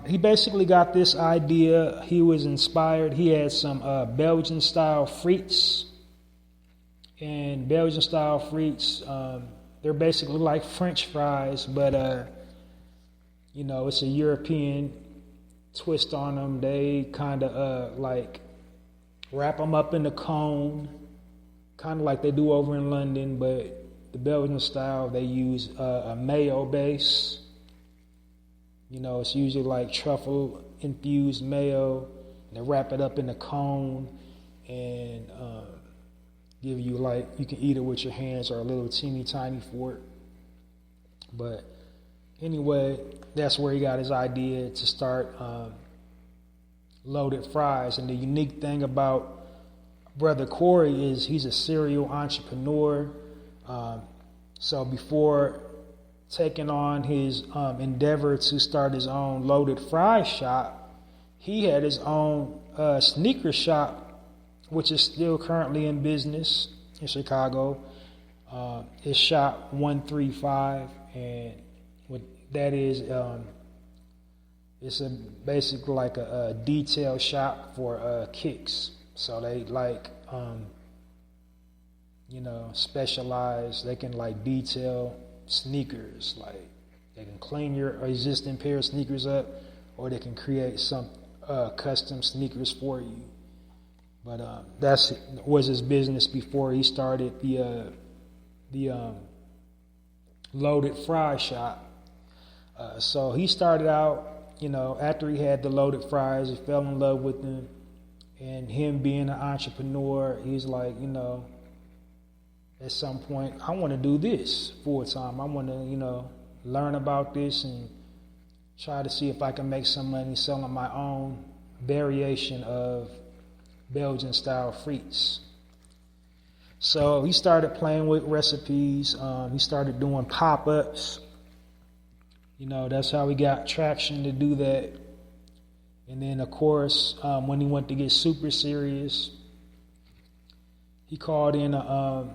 He basically got this idea. He was inspired. He had some Belgian-style frites. And Belgian-style frites, they're basically like French fries, but it's a European twist on them. They kind of wrap them up in a cone, kind of like they do over in London, but the Belgian style, they use a mayo base. It's usually like truffle-infused mayo. And they wrap it up in a cone and give you you can eat it with your hands or a little teeny tiny fork. But anyway, that's where he got his idea to start loaded fries. And the unique thing about Brother Corey is he's a serial entrepreneur. So before taking on his endeavor to start his own loaded fry shop, he had his own sneaker shop, which is still currently in business in Chicago. It's Shop 135, and what that is, it's basically like a detail shop for kicks. So they specialize. They can detail sneakers. They can clean your existing pair of sneakers up, or they can create some custom sneakers for you. But that was his business before he started the loaded fry shop. So he started out, after he had the loaded fries, he fell in love with them. And him being an entrepreneur, he's like, at some point, I want to do this full time. I want to, learn about this and try to see if I can make some money selling my own variation of Belgian style frites. So he started playing with recipes. He started doing pop-ups. That's how he got traction to do that. And then, of course, when he went to get super serious, he called in a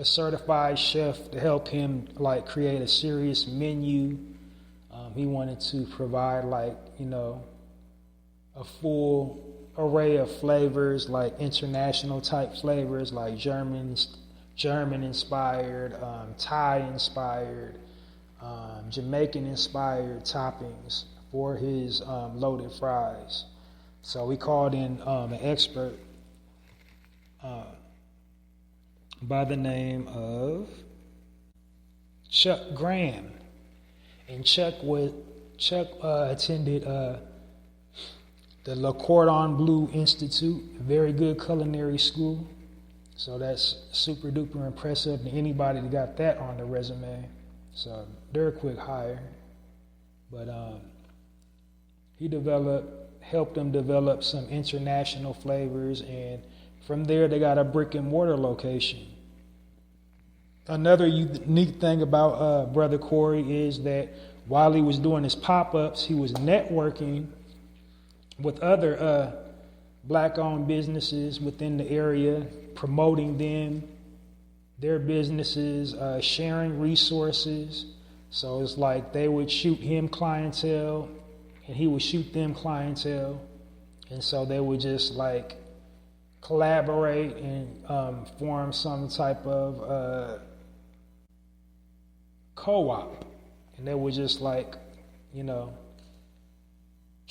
certified chef to help him create a serious menu. He wanted to provide a full array of flavors, like international type flavors, like German inspired, Thai inspired, Jamaican inspired toppings for his loaded fries. So we called in an expert by the name of Chuck Graham. And Chuck attended the Le Cordon Bleu Institute, a very good culinary school. So that's super duper impressive to anybody that got that on their resume. So they're a quick hire. But he helped them develop some international flavors, and from there they got a brick and mortar location. Another unique thing about Brother Corey is that while he was doing his pop-ups, he was networking with other black-owned businesses within the area, promoting them, their businesses, sharing resources. So it's like they would shoot him clientele, and he would shoot them clientele. And so they would just collaborate and form some type of co-op. And they would just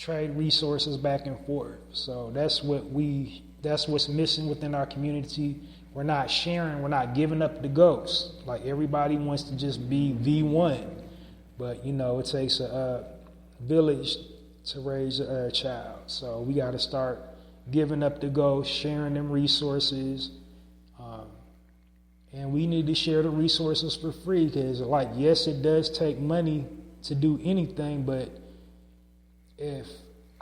trade resources back and forth. So that's what's missing within our community. We're not sharing, we're not giving up the ghost. Like everybody wants to just be V1. But it takes a village to raise a child. So we got to start giving up the ghost, sharing them resources. And we need to share the resources for free because, yes, it does take money to do anything, but if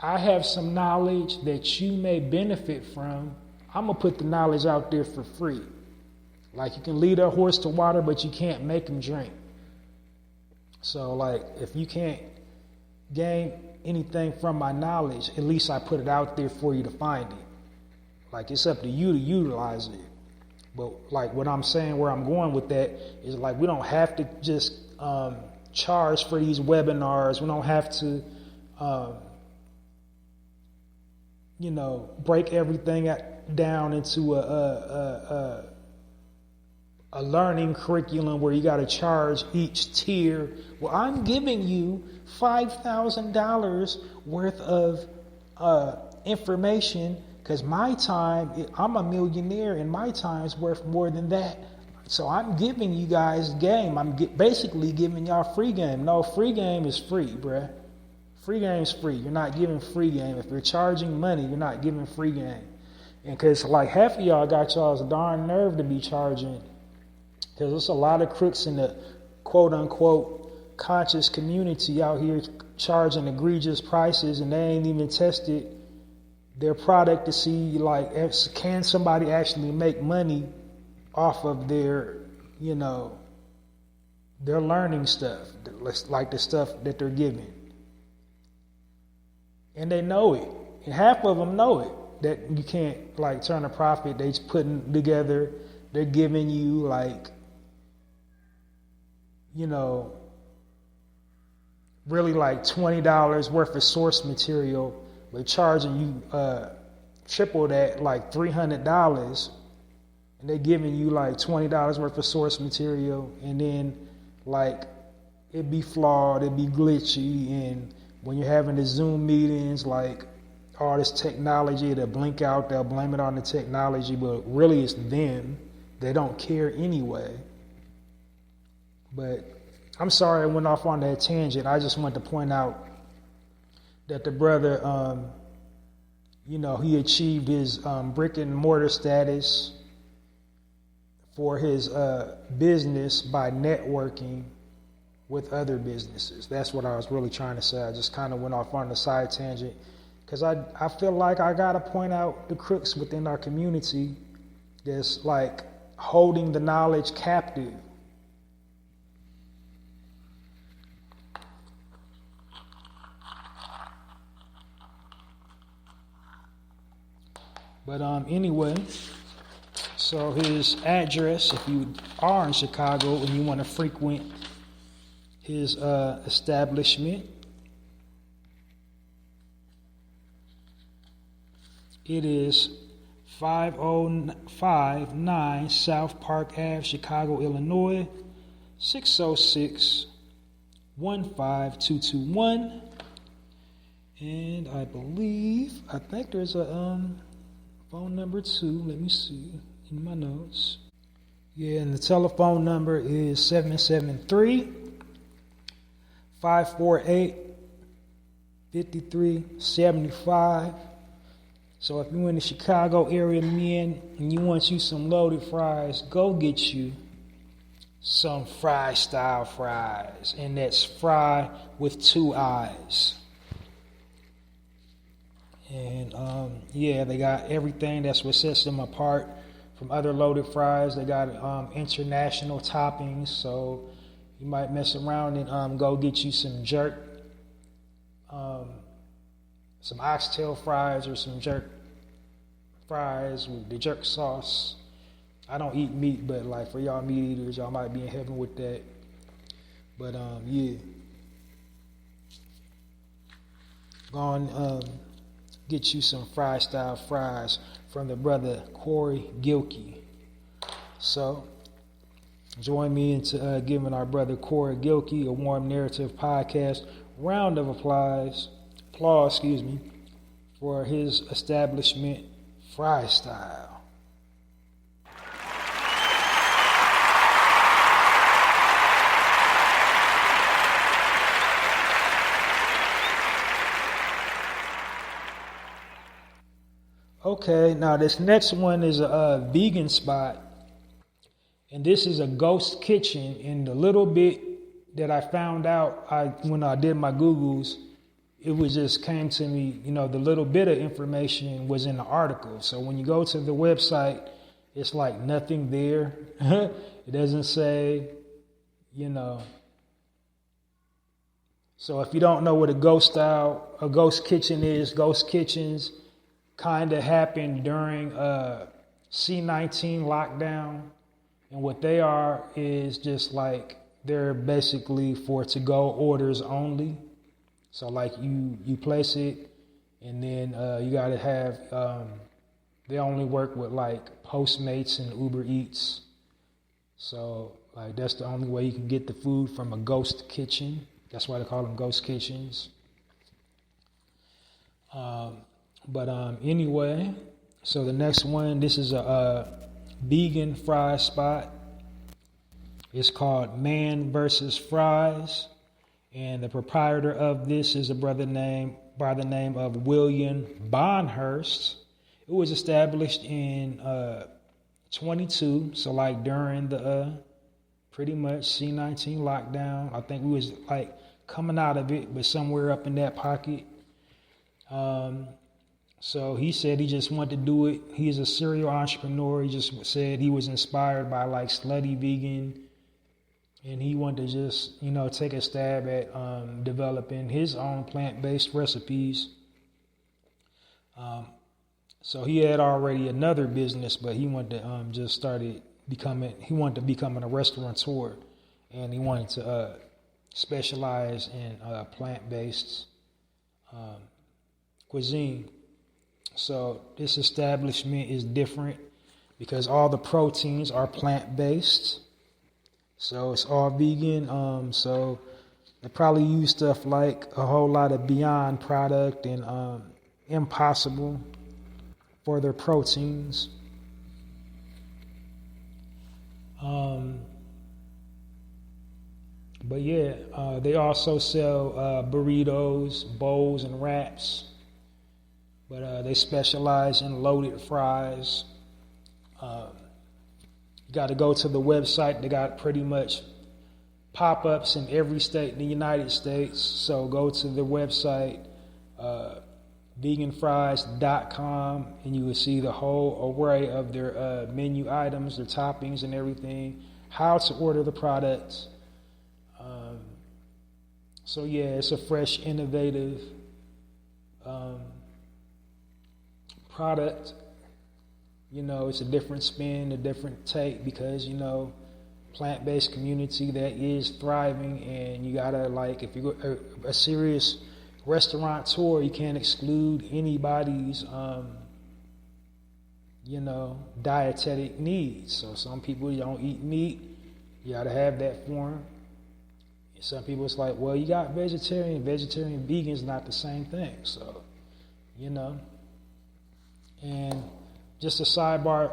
I have some knowledge that you may benefit from, I'm going to put the knowledge out there for free. Like you can lead a horse to water, but you can't make him drink. So, if you can't gain anything from my knowledge, at least I put it out there for you to find it. It's up to you to utilize it. But what I'm saying, where I'm going with that is we don't have to just charge for these webinars. We don't have to, break everything down into a learning curriculum where you got to charge each tier. Well, I'm giving you $5,000 worth of information. Because my time, I'm a millionaire and my time's worth more than that. So I'm giving you guys game. I'm basically giving y'all free game. No, free game is free, bruh. Free game's free. You're not giving free game. If you're charging money, you're not giving free game. And because half of y'all got y'all's darn nerve to be charging. Because there's a lot of crooks in the quote-unquote conscious community out here charging egregious prices and they ain't even tested their product to see can somebody actually make money off of their their learning stuff, like the stuff that they're giving. And they know it. And half of them know it, that you can't turn a profit. They're putting together, they're giving you really $20 worth of source material. We're charging you triple that, $300, and they're giving you $20 worth of source material, and then it be flawed, it be glitchy, and when you're having the Zoom meetings, all this technology, they'll blink out, they'll blame it on the technology, but really it's them. They don't care anyway. But I'm sorry I went off on that tangent. I just wanted to point out that the brother, he achieved his brick and mortar status for his business by networking with other businesses. That's what I was really trying to say. I just kind of went off on the side tangent because I feel like I got to point out the crooks within our community that's holding the knowledge captive. But anyway, so his address, if you are in Chicago and you want to frequent his establishment, it is 5059 South Park Ave, Chicago, Illinois, 606-15221. And I think there's a phone number too. Let me see in my notes. Yeah, and the telephone number is 773-548-5375. So if you're in the Chicago area, men, and you want you some loaded fries, go get you some fry style fries. And that's fry with 2 eyes. And they got everything. That's what sets them apart from other loaded fries. They got international toppings, so you might mess around and go get you some jerk, some oxtail fries or some jerk fries with the jerk sauce. I don't eat meat, but for y'all meat eaters, y'all might be in heaven with that. But go on. Get you some fry style fries from the brother Corey Gilkey. So join me into giving our brother Corey Gilkey a warm narrative podcast round of applause. applause, for his establishment, Fry Style. Okay, now this next one is a vegan spot, and this is a ghost kitchen. And the little bit that I found out when I did my Googles, it was just came to me, the little bit of information was in the article. So when you go to the website, it's like nothing there. It doesn't say, So if you don't know what a ghost kitchen is, ghost kitchens kind of happened during C-19 lockdown. And what they are is just like, they're basically for to-go orders only. So like you place it, and then you got to have, they only work with like Postmates and Uber Eats. So like that's the only way you can get the food from a ghost kitchen. That's why they call them ghost kitchens. Anyway, so the next one, this is a vegan fry spot. It's called Man vs. Fries. And the proprietor of this is a brother by the name of William Bonhurst. It was established in 22, so like during the pretty much C-19 lockdown. I think we was like coming out of it, but somewhere up in that pocket. So he said he just wanted to do it. He's a serial entrepreneur. He just said he was inspired by like Slutty Vegan. And he wanted to just, take a stab at developing his own plant-based recipes. So he had already another business, but he wanted to become a restaurateur, and he wanted to specialize in plant-based cuisine. So this establishment is different because all the proteins are plant-based. So it's all vegan. So they probably use stuff like a whole lot of Beyond product and Impossible for their proteins. But yeah, they also sell burritos, bowls, and wraps. But they specialize in loaded fries. You got to go to the website. They got pretty much pop-ups in every state in the United States. So go to the website, veganfries.com, and you will see the whole array of their menu items, their toppings and everything, how to order the products. So yeah, it's a fresh, innovative product. It's a different spin, a different take because, plant-based community that is thriving, and you gotta, like, if you're a serious restaurateur, you can't exclude anybody's, dietetic needs. So some people don't eat meat, you gotta have that for them. Some people it's like, well, you got vegetarian, vegan is not the same thing. So, and just a sidebar,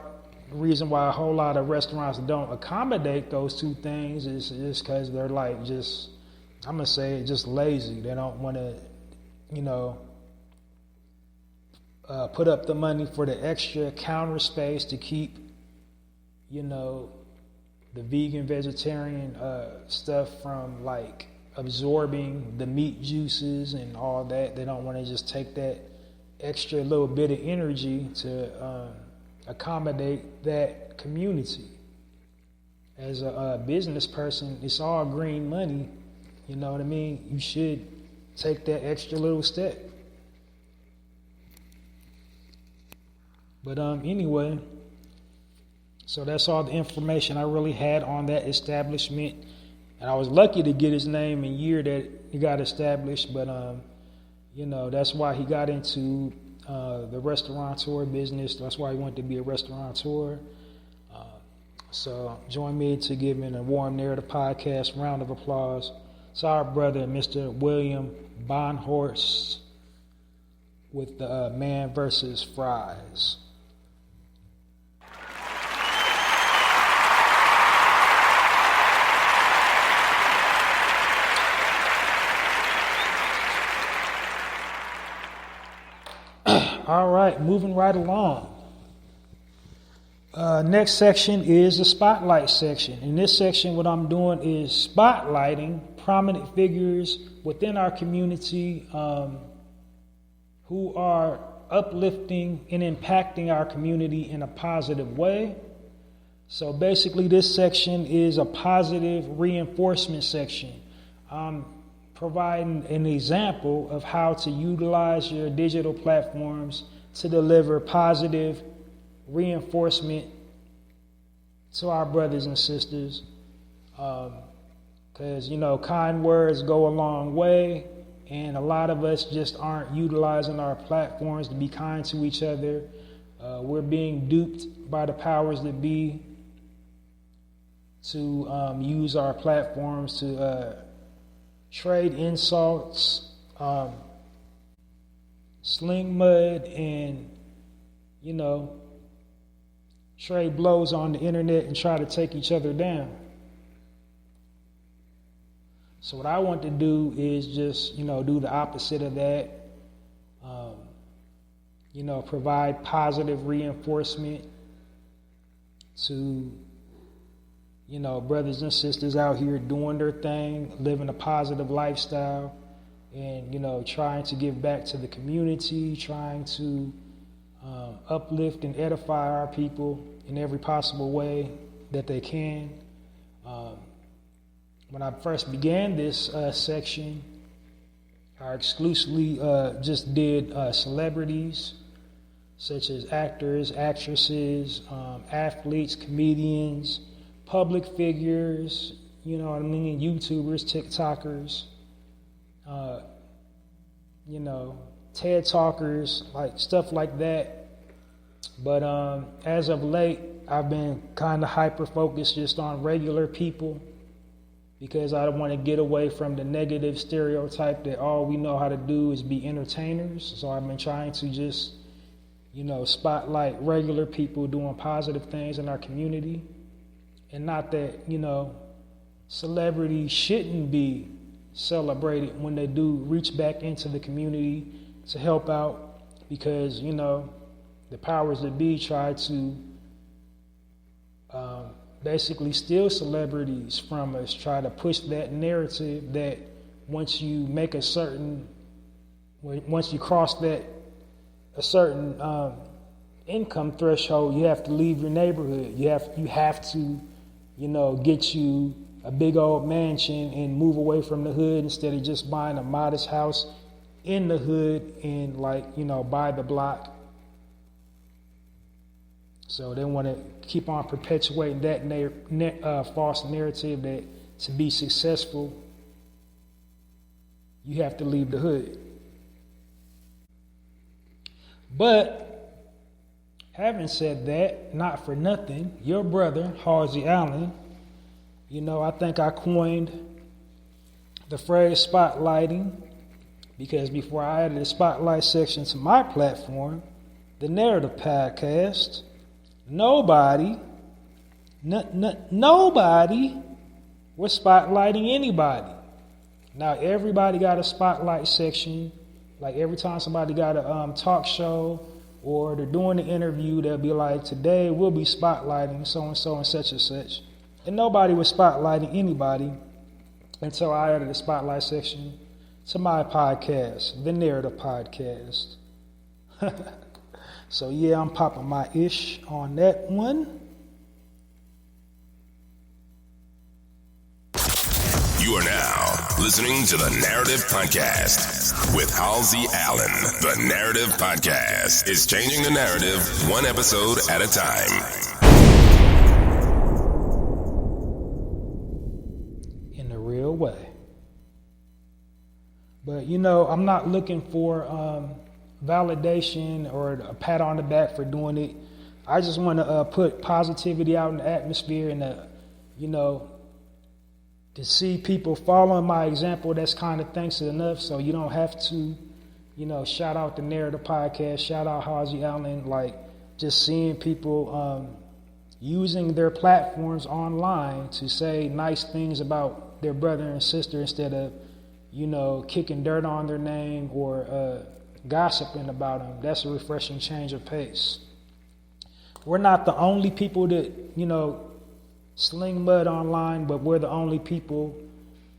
the reason why a whole lot of restaurants don't accommodate those two things is because they're like I'm going to say it, just lazy. They don't want to, put up the money for the extra counter space to keep, the vegan, vegetarian stuff from like absorbing the meat juices and all that. They don't want to just take that extra little bit of energy to accommodate that community. As a business person, it's all green money. You know what I mean? You should take that extra little step. But anyway, so that's all the information I really had on that establishment. And I was lucky to get his name and year that he got established, but that's why he got into the restaurateur business. That's why he wanted to be a restaurateur. So join me to give him a Warm Narrative Podcast round of applause to our brother, Mr. William Bonhurst. with the man versus fries. All right, moving right along. Next section is the spotlight section. In this section, what I'm doing is spotlighting prominent figures within our community who are uplifting and impacting our community in a positive way. So basically, this section is a positive reinforcement section. Providing an example of how to utilize your digital platforms to deliver positive reinforcement to our brothers and sisters. Because, kind words go a long way, and a lot of us just aren't utilizing our platforms to be kind to each other. We're being duped by the powers that be to use our platforms to trade insults, sling mud, and, trade blows on the internet and try to take each other down. So what I want to do is just, do the opposite of that. Provide positive reinforcement to, brothers and sisters out here doing their thing, living a positive lifestyle, and, trying to give back to the community, trying to uplift and edify our people in every possible way that they can. When I first began this section, I exclusively just did celebrities, such as actors, actresses, athletes, comedians, public figures, YouTubers, TikTokers, TED Talkers, like stuff like that. But as of late, I've been kind of hyper-focused just on regular people because I want to get away from the negative stereotype that all we know how to do is be entertainers. So I've been trying to just, spotlight regular people doing positive things in our community. And not that, celebrities shouldn't be celebrated when they do reach back into the community to help out because, the powers that be try to basically steal celebrities from us, try to push that narrative that once you cross a certain income threshold, you have to leave your neighborhood. You have to, get you a big old mansion and move away from the hood instead of just buying a modest house in the hood and buy the block. So they want to keep on perpetuating that false narrative that to be successful, you have to leave the hood. But having said that, not for nothing, your brother, Halsey Allen, I think I coined the phrase spotlighting because before I added the spotlight section to my platform, the Narrative podcast, nobody was spotlighting anybody. Now everybody got a spotlight section. Like every time somebody got a talk show or they're doing an interview, they'll be like, today we'll be spotlighting so-and-so and such and such. And nobody was spotlighting anybody until I added a spotlight section to my podcast, the Narrator podcast. So yeah, I'm popping my ish on that one. You are now listening to the Narrative Podcast with Halsey Allen. The Narrative Podcast is changing the narrative one episode at a time. In a real way. But I'm not looking for validation or a pat on the back for doing it. I just want to put positivity out in the atmosphere and to see people following my example. That's kind of thanks enough. So you don't have to shout out the Narrator podcast, shout out Halsey Allen, like just seeing people using their platforms online to say nice things about their brother and sister instead of, kicking dirt on their name or gossiping about them. That's a refreshing change of pace. We're not the only people that, sling mud online, but we're the only people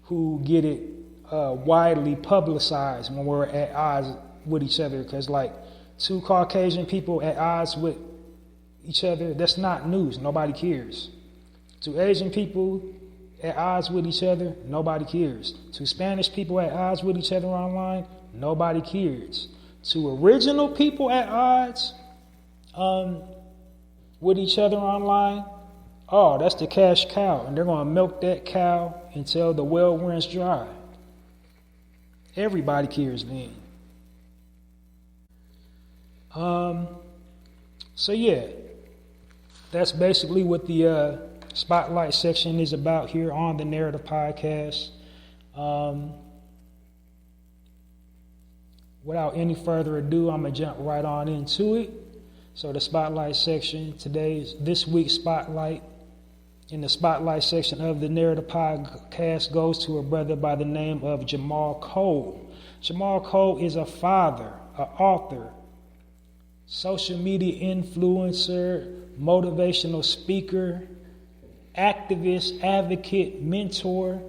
who get it widely publicized when we're at odds with each other. Because like two Caucasian people at odds with each other, that's not news. Nobody cares. Two Asian people at odds with each other, nobody cares. Two Spanish people at odds with each other online, nobody cares. Two original people at odds with each other online, oh, that's the cash cow, and they're going to milk that cow until the well runs dry. Everybody cares then. So yeah, that's basically what the spotlight section is about here on the Narrative Podcast. Without any further ado, I'm gonna jump right on into it. So the spotlight section this week's spotlight in the spotlight section of the Narrative Podcast goes to a brother by the name of Jamal Cole. Jamal Cole is a father, an author, social media influencer, motivational speaker, activist, advocate, mentor,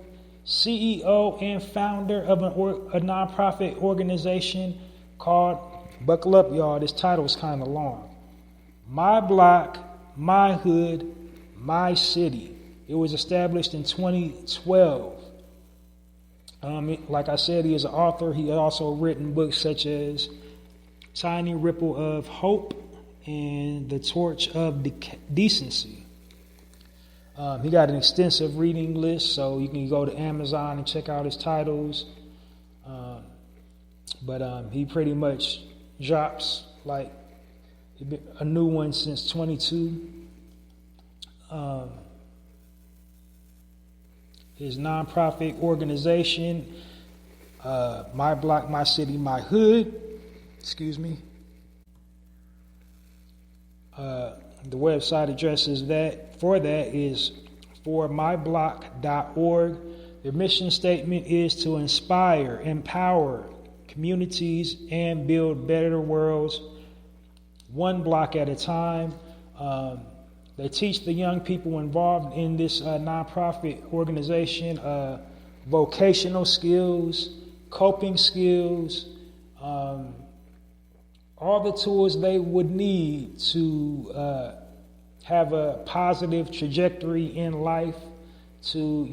CEO, and founder of a nonprofit organization called, buckle up y'all, this title is kind of long, My Block, My Hood, My City. It was established in 2012. Like I said, he is an author. He also written books such as Tiny Ripple of Hope and The Torch of Decency. He got an extensive reading list, so you can go to Amazon and check out his titles. But he pretty much drops like a new one since 22. His nonprofit organization, My Block, My City, My Hood. Excuse me. The website address is is formyblock.org. Their mission statement is to inspire, empower communities, and build better worlds, one block at a time. They teach the young people involved in this nonprofit organization vocational skills, coping skills, all the tools they would need to have a positive trajectory in life, to,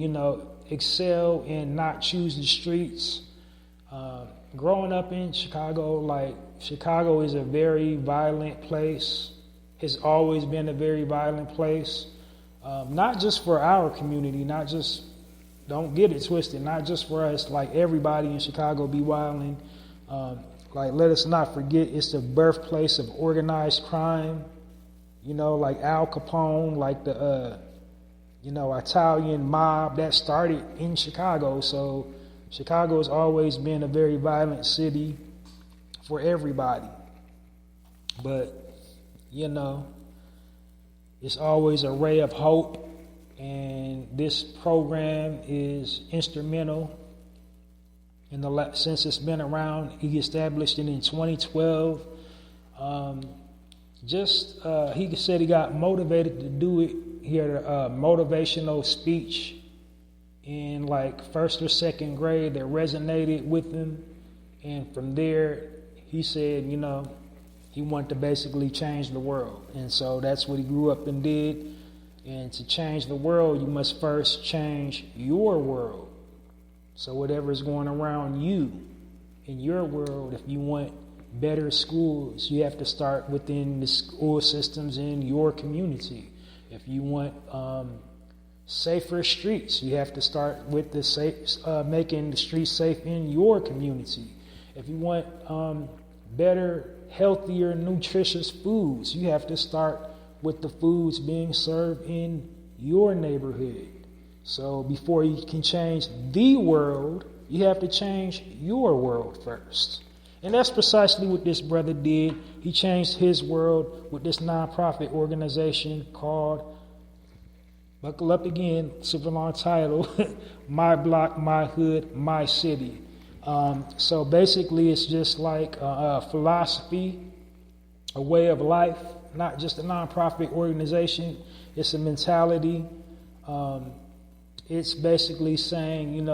excel and not choose the streets. Growing up in Chicago, Chicago is a very violent place. It's always been a very violent place. Not just for our community, don't get it twisted, not just for us, like everybody in Chicago be wilding. Let us not forget it's the birthplace of organized crime, like Al Capone, like the, Italian mob that started in Chicago. So Chicago has always been a very violent city for everybody. But, it's always a ray of hope. And this program is instrumental since it's been around. He established it in 2012. He said he got motivated to do it. He had a motivational speech in first or second grade that resonated with him. And from there, he said, he wanted to basically change the world. And so that's what he grew up and did. And to change the world, you must first change your world. So whatever is going around you in your world, if you want better schools, you have to start within the school systems in your community. If you want safer streets, you have to start with making the streets safe in your community. If you want better, healthier, nutritious foods, you have to start with the foods being served in your neighborhood. So before you can change the world, you have to change your world first. And that's precisely what this brother did. He changed his world with this nonprofit organization called, buckle up again, super long title, My Block, My Hood, My City. So basically it's just like a philosophy, a way of life, not just a nonprofit organization. It's a mentality. It's basically saying,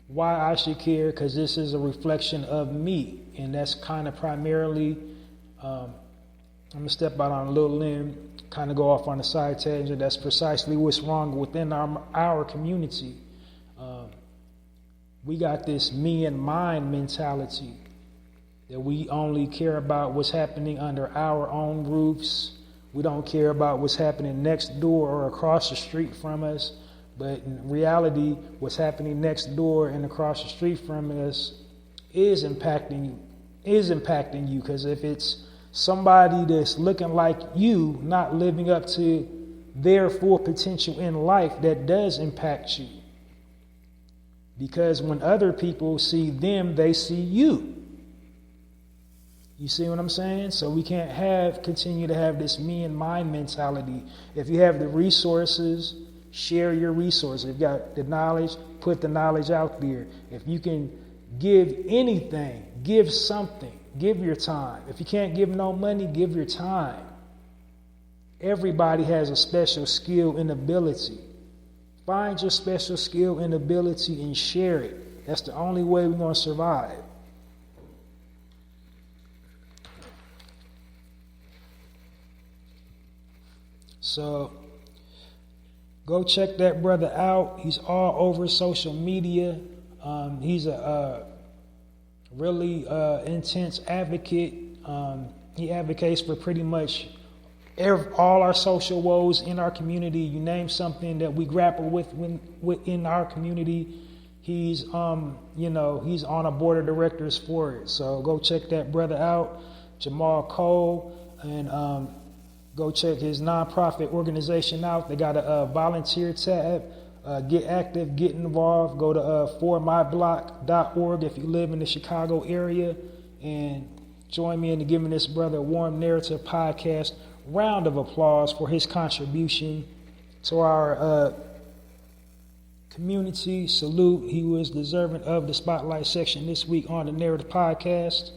why I should care, because this is a reflection of me. And that's kind of primarily, I'm going to step out on a little limb, kind of go off on a side tangent. That's precisely what's wrong within our community. We got this me and mine mentality, that we only care about what's happening under our own roofs. We don't care about what's happening next door or across the street from us. But in reality, what's happening next door and across the street from us is impacting you. Because if it's somebody that's looking like you, not living up to their full potential in life, that does impact you. Because when other people see them, they see you. You see what I'm saying? So we can't continue to have this me and mine mentality. If you have the resources, share your resources. If you got the knowledge, put the knowledge out there. If you can give anything, give something, give your time. If you can't give no money, give your time. Everybody has a special skill and ability. Find your special skill and ability and share it. That's the only way we're going to survive. So go check that brother out. He's all over social media. He's a really intense advocate. He advocates for pretty much all our social woes in our community. You name something that we grapple with in our community, he's he's on a board of directors for it. So go check that brother out, Jamal Cole, and go check his nonprofit organization out. They got a volunteer tab. Get active, get involved. Go to formyblock.org if you live in the Chicago area, and join me in giving this brother a warm Narrator podcast round of applause for his contribution to our community. Salute. He was deserving of the spotlight section this week on the Narrative podcast.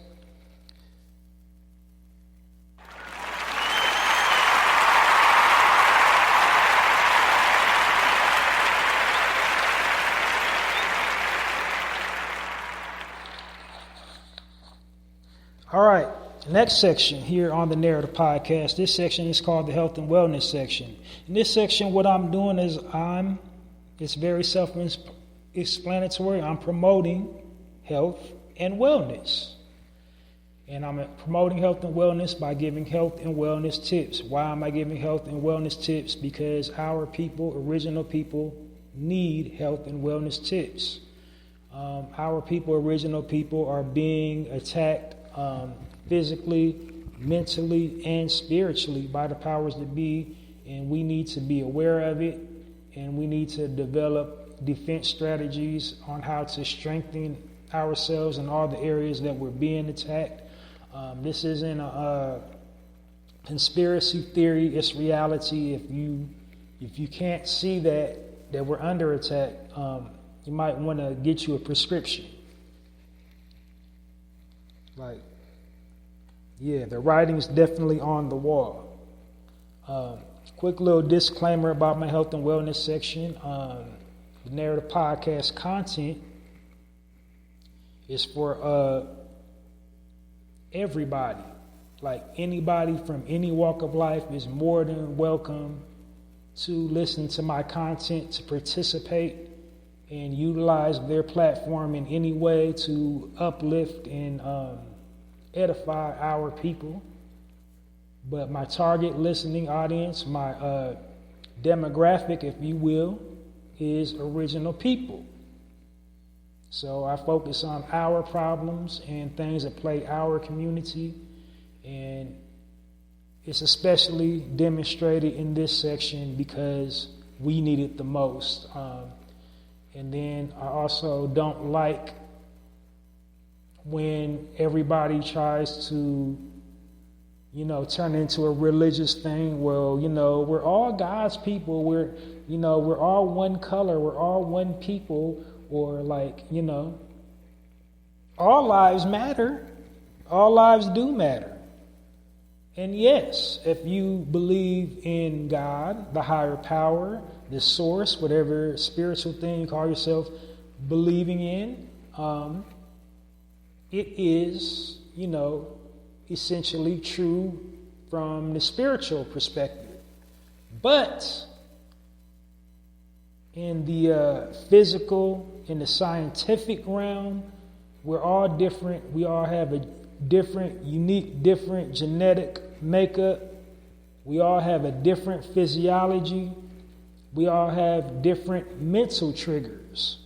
All right, next section here on the Narrative Podcast. This section is called the Health and Wellness section. In this section, what I'm doing is it's very self-explanatory. I'm promoting health and wellness. And I'm promoting health and wellness by giving health and wellness tips. Why am I giving health and wellness tips? Because our people, original people, need health and wellness tips. Our people, original people, are being attacked physically, mentally, and spiritually by the powers that be, and we need to be aware of it, and we need to develop defense strategies on how to strengthen ourselves in all the areas that we're being attacked. This isn't a conspiracy theory, it's reality. If you can't see that we're under attack, you might want to get you a prescription. The writing's definitely on the wall. Quick little disclaimer about my health and wellness section. The Narrative Podcast content is for everybody. Like anybody from any walk of life is more than welcome to listen to my content, to participate and utilize their platform in any way to uplift and edify our people. But my target listening audience, my demographic, if you will, is original people. So I focus on our problems and things that plague our community, and it's especially demonstrated in this section because we need it the most. And then I also don't like when everybody tries to, turn into a religious thing. Well, we're all God's people. We're all one color. We're all one people. Or all lives matter. All lives do matter. And yes, if you believe in God, the higher power, the source, whatever spiritual thing you call yourself believing in, it is, essentially true from the spiritual perspective. But in the physical, in the scientific realm, we're all different. We all have a different genetic makeup. We all have a different physiology. We all have different mental triggers.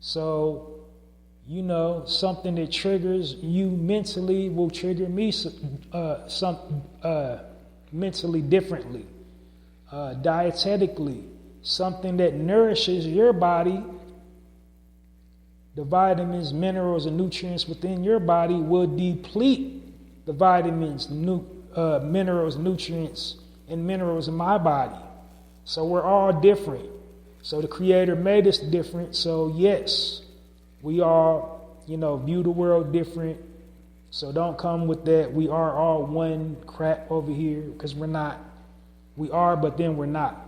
So, something that triggers you mentally will trigger me mentally differently. Dietetically, something that nourishes your body, the vitamins, minerals, and nutrients within your body will deplete the vitamins, minerals, nutrients, and minerals in my body. So we're all different. So the Creator made us different. So yes, we all, view the world different. So don't come with that. We are all one crap over here, because we're not. We are, but then we're not.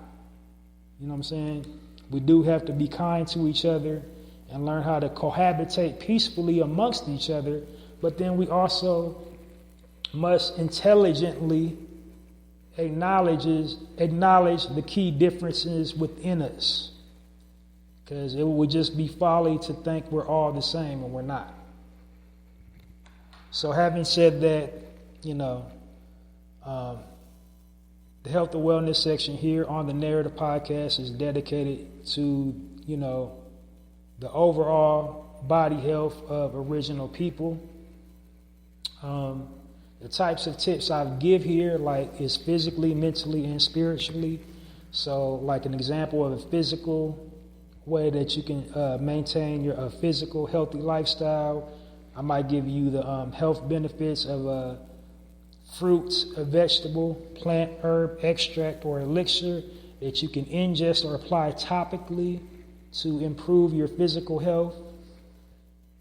You know what I'm saying? We do have to be kind to each other and learn how to cohabitate peacefully amongst each other. But then we also must intelligently acknowledge the key differences within us. Because it would just be folly to think we're all the same, and we're not. So having said that, the health and wellness section here on the Narrative podcast is dedicated to, the overall body health of original people. The types of tips I give here, is physically, mentally, and spiritually. So, an example of a physical way that you can maintain your physical healthy lifestyle, I might give you the health benefits of a fruit, a vegetable, plant, herb, extract, or elixir that you can ingest or apply topically to improve your physical health,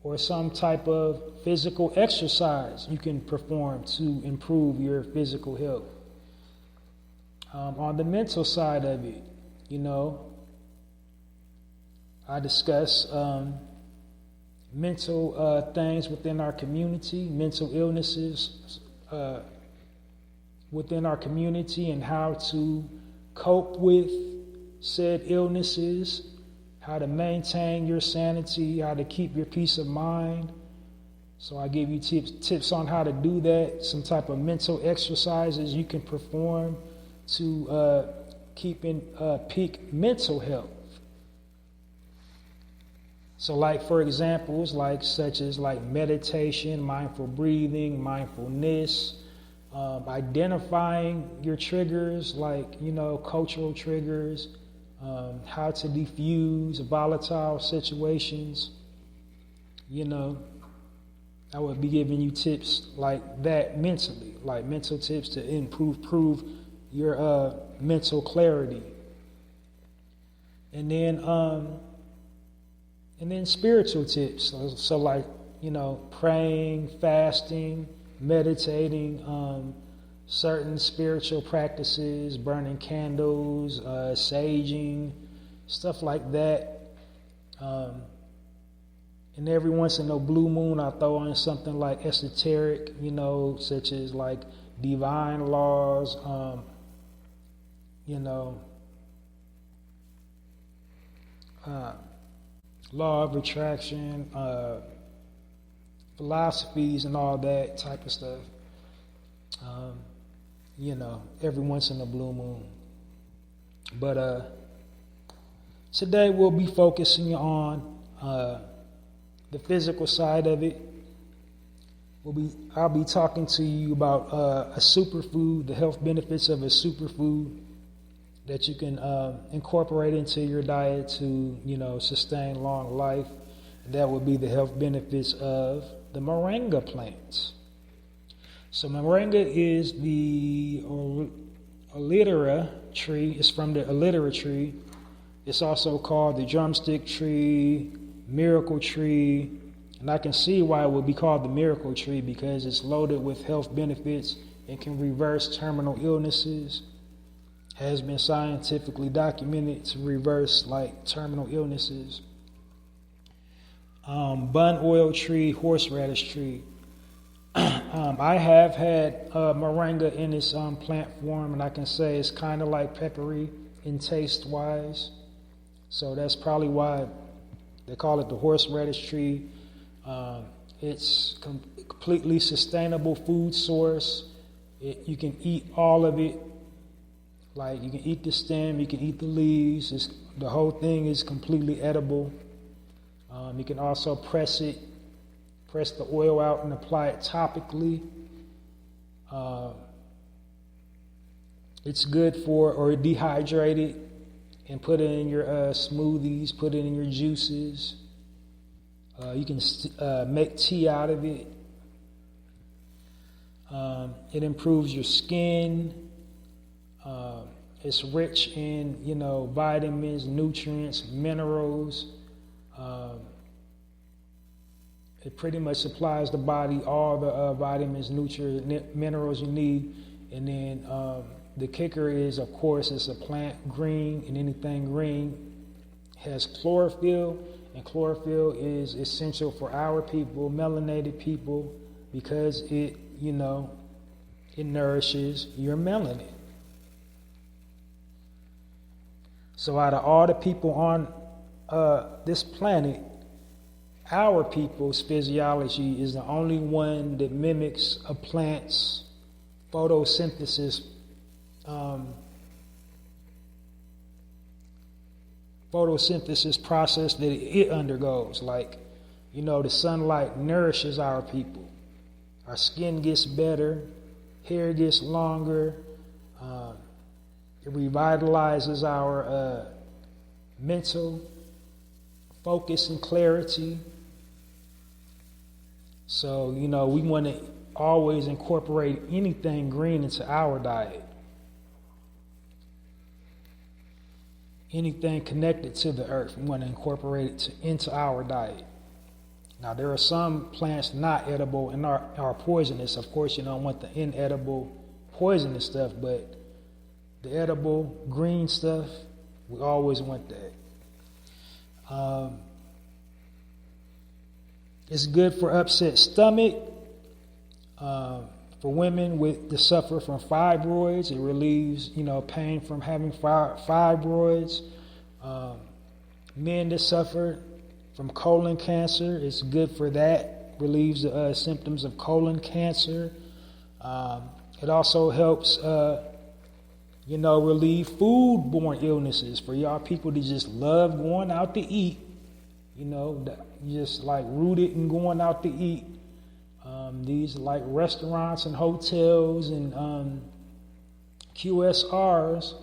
or some type of physical exercise you can perform to improve your physical health. On the mental side of it, I discuss mental things within our community, mental illnesses within our community, and how to cope with said illnesses, how to maintain your sanity, how to keep your peace of mind. So I give you tips on how to do that, some type of mental exercises you can perform to keep in peak mental health. So for examples, such as meditation, mindful breathing, mindfulness, identifying your triggers, cultural triggers, how to diffuse volatile situations. I would be giving you tips like that mentally, mental tips to improve your mental clarity. And then spiritual tips. So praying, fasting, meditating, certain spiritual practices, burning candles, saging, stuff like that. And every once in a blue moon, I throw in something esoteric, such as divine laws, law of attraction, philosophies and all that type of stuff. Every once in a blue moon. But today we'll be focusing on the physical side of it. I'll be talking to you about a superfood, the health benefits of a superfood. that you can incorporate into your diet to, sustain long life. That would be the health benefits of the moringa plants. So moringa is the Alitera tree. It's from the Alitera tree. It's also called the drumstick tree, miracle tree, and I can see why it would be called the miracle tree, because it's loaded with health benefits and can reverse terminal illnesses. Has been scientifically documented to reverse terminal illnesses. Bun oil tree, horseradish tree. I have had moringa in its plant form, and I can say it's kind of like peppery in taste wise. So that's probably why they call it the horseradish tree. It's completely sustainable food source. You can eat all of it. You can eat the stem, you can eat the leaves. The whole thing is completely edible. You can also press the oil out and apply it topically. It's good or dehydrate it and put it in your smoothies, put it in your juices. You can make tea out of it. It improves your skin. It's rich in, vitamins, nutrients, minerals. It pretty much supplies the body all the vitamins, nutrients, minerals you need. And then the kicker is, of course, it's a plant green, and anything green has chlorophyll, and chlorophyll is essential for our people, melanated people, because it nourishes your melanin. So out of all the people on this planet, our people's physiology is the only one that mimics a plant's photosynthesis process that it undergoes. The sunlight nourishes our people. Our skin gets better, hair gets longer. It revitalizes our mental focus and clarity. So, we want to always incorporate anything green into our diet. Anything connected to the earth, we want to incorporate it into our diet. Now, there are some plants not edible and are poisonous. Of course, you don't want the inedible, poisonous stuff, but the edible, green stuff, we always want that. It's good for upset stomach. For women that suffer from fibroids, it relieves, pain from having fibroids. Men that suffer from colon cancer, it's good for that. Relieves the symptoms of colon cancer. It also helps, relieve food-borne illnesses for y'all people that just love going out to eat. Just rooted in going out to eat. These restaurants and hotels and QSRs,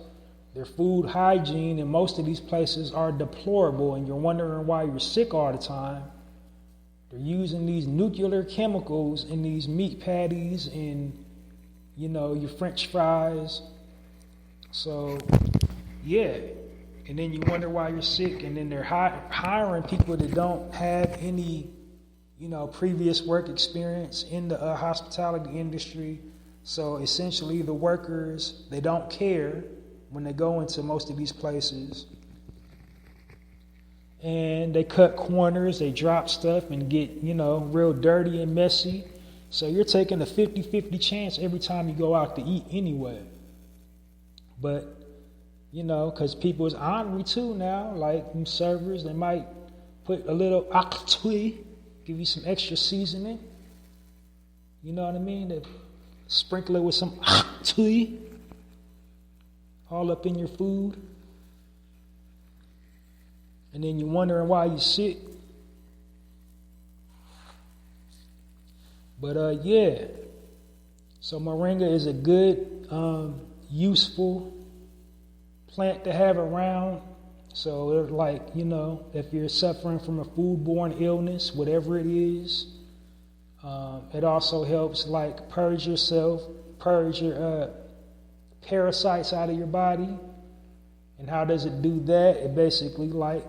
their food hygiene in most of these places are deplorable, and you're wondering why you're sick all the time. They're using these nuclear chemicals in these meat patties and, your French fries. So, yeah. And then you wonder why you're sick, and then they're hiring people that don't have any, previous work experience in the hospitality industry. So essentially the workers, they don't care when they go into most of these places. And they cut corners, they drop stuff and get, real dirty and messy. So you're taking a 50-50 chance every time you go out to eat anyway. But, because people is ornery too now, them servers, they might put a little actui, give you some extra seasoning. You know what I mean? They sprinkle it with some actui all up in your food. And then you're wondering why you're sick. But yeah. So moringa is a good, useful plant to have around. So, like, if you're suffering from a foodborne illness, whatever it is, it also helps, like, purge your parasites out of your body. And how does it do that? It basically, like,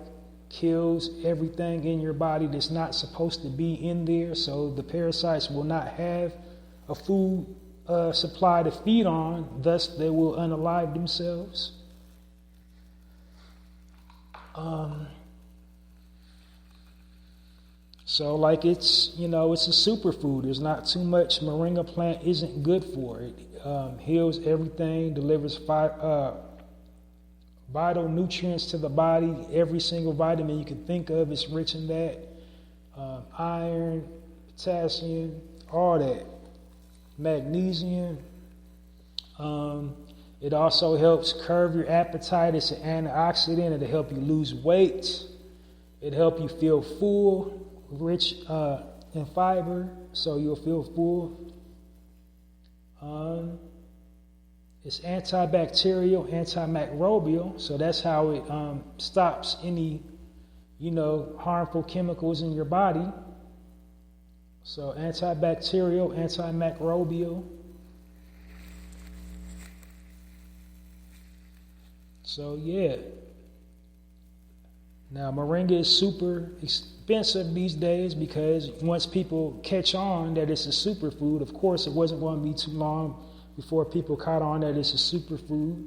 kills everything in your body that's not supposed to be in there, so the parasites will not have a food supply to feed on, thus they will unalive themselves. So, like, it's a superfood. There's not too much moringa plant isn't good for. It heals everything, delivers vital nutrients to the body. Every single vitamin you can think of is rich in that. Iron, potassium, all that. Magnesium. It also helps curb your appetite. It's an antioxidant. It'll help you lose weight. It'll help you feel full, rich in fiber, so you'll feel full. It's antibacterial, antimicrobial, so that's how it stops any, harmful chemicals in your body. So antibacterial, antimicrobial. So yeah. Now moringa is super expensive these days because once people catch on that it's a superfood, of course it wasn't going to be too long before people caught on that it's a superfood.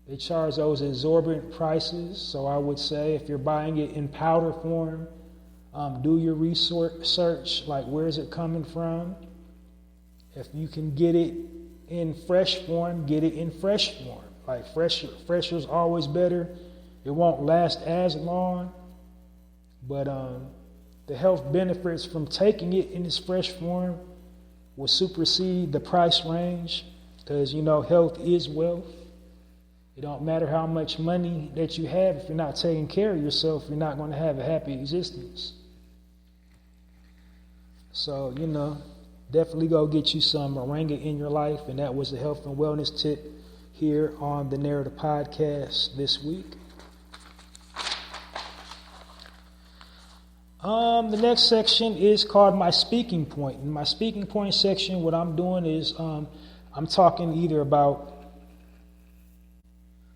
They charge those exorbitant prices. So I would say if you're buying it in powder form, do your research, like where is it coming from? If you can get it in fresh form, get it in fresh form. Like fresher is always better. It won't last as long, but the health benefits from taking it in its fresh form will supersede the price range because, health is wealth. It don't matter how much money that you have. If you're not taking care of yourself, you're not going to have a happy existence. So, definitely go get you some moringa in your life. And that was the health and wellness tip here on the Narrator Podcast this week. The next section is called My Speaking Point. In my speaking point section, what I'm doing is I'm talking either about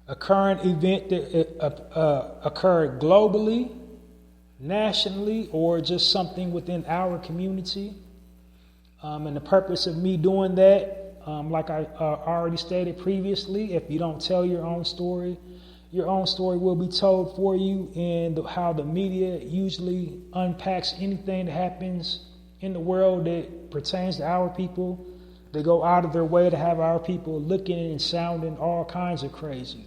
a current event that occurred globally, nationally, or just something within our community. And the purpose of me doing that, like I already stated previously, if you don't tell your own story will be told for you, and how the media usually unpacks anything that happens in the world that pertains to our people. They go out of their way to have our people looking and sounding all kinds of crazy.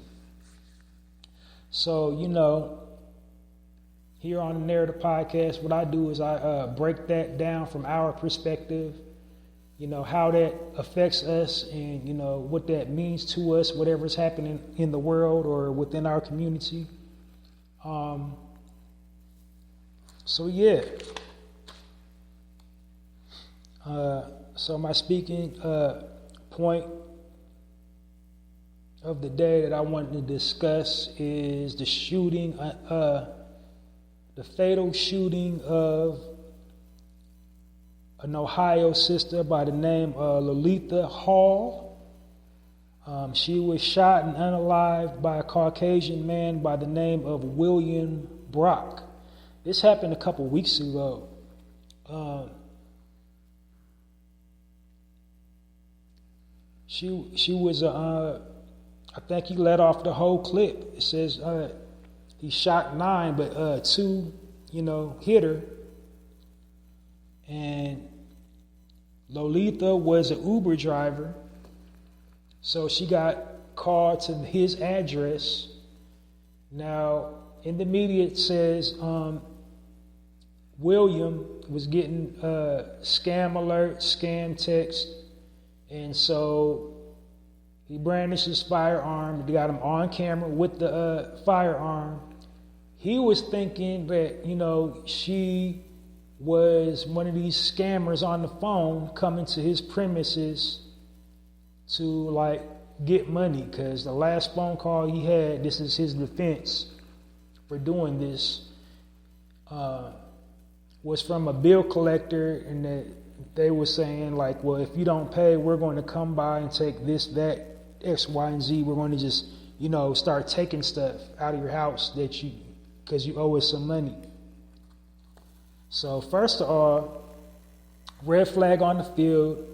So, here on the Narrative Podcast, what I do is I break that down from our perspective, how that affects us and, what that means to us, whatever's happening in the world or within our community. So, yeah. So my speaking point of the day that I wanted to discuss is the shooting, the fatal shooting of an Ohio sister by the name of Lolita Hall. She was shot and unalived by a Caucasian man by the name of William Brock. This happened a couple weeks ago. She was I think he let off the whole clip. It says he shot 9, but 2, hit her. And Lolita was an Uber driver, so she got called to his address. Now, in the media it says William was getting scam alert, scam text, and so he brandished his firearm. They got him on camera with the firearm. He was thinking that, she was one of these scammers on the phone coming to his premises to get money, because the last phone call he had, this is his defense for doing this, was from a bill collector, and that they were saying like, well, if you don't pay, we're going to come by and take this, that, X, Y, and Z. We're going to just, start taking stuff out of your house because you owe us some money. So first of all, red flag on the field.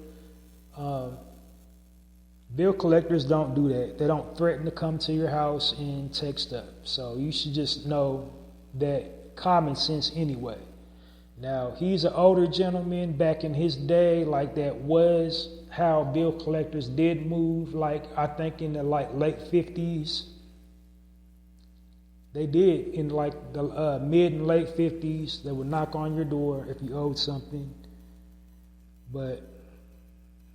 Bill collectors don't do that. They don't threaten to come to your house and take stuff. So you should just know that common sense anyway. Now, he's an older gentleman. Back in his day, like, that was how bill collectors did move. Like, I think in the late 50s. They did in the mid and late 50s. They would knock on your door if you owed something. But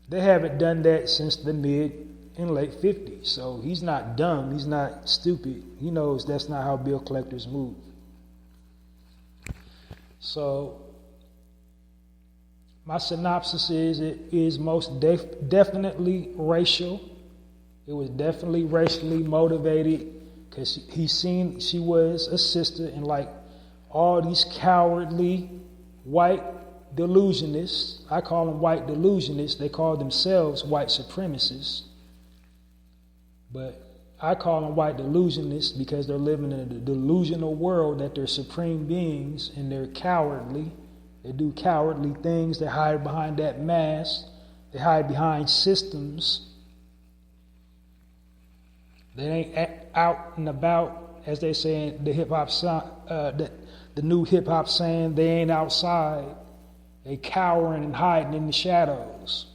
they haven't done that since the mid and late 50s. So he's not dumb. He's not stupid. He knows that's not how bill collectors move. So my synopsis is it is most definitely racial. It was definitely racially motivated, because he seen she was a sister, and like all these cowardly white delusionists, I call them white delusionists, they call themselves white supremacists, but I call them white delusionists because they're living in a delusional world that they're supreme beings, and they're cowardly. They do cowardly things. They hide behind that mask. They hide behind systems. They ain't out and about, as they say in the hip hop the new hip hop saying, they ain't outside. They cowering and hiding in the shadows.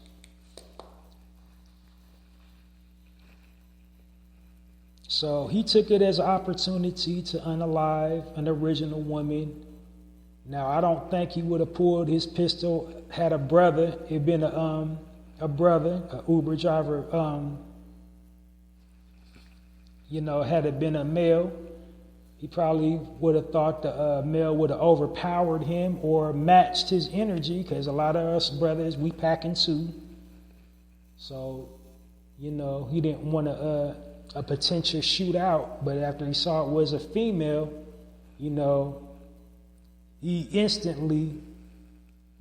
So he took it as an opportunity to unalive an original woman. Now, I don't think he would have pulled his pistol had a brother. It'd been a brother, an Uber driver, had it been a male, he probably would have thought the male would have overpowered him or matched his energy, because a lot of us brothers, we packing too. So, he didn't want a potential shootout, but after he saw it was a female, he instantly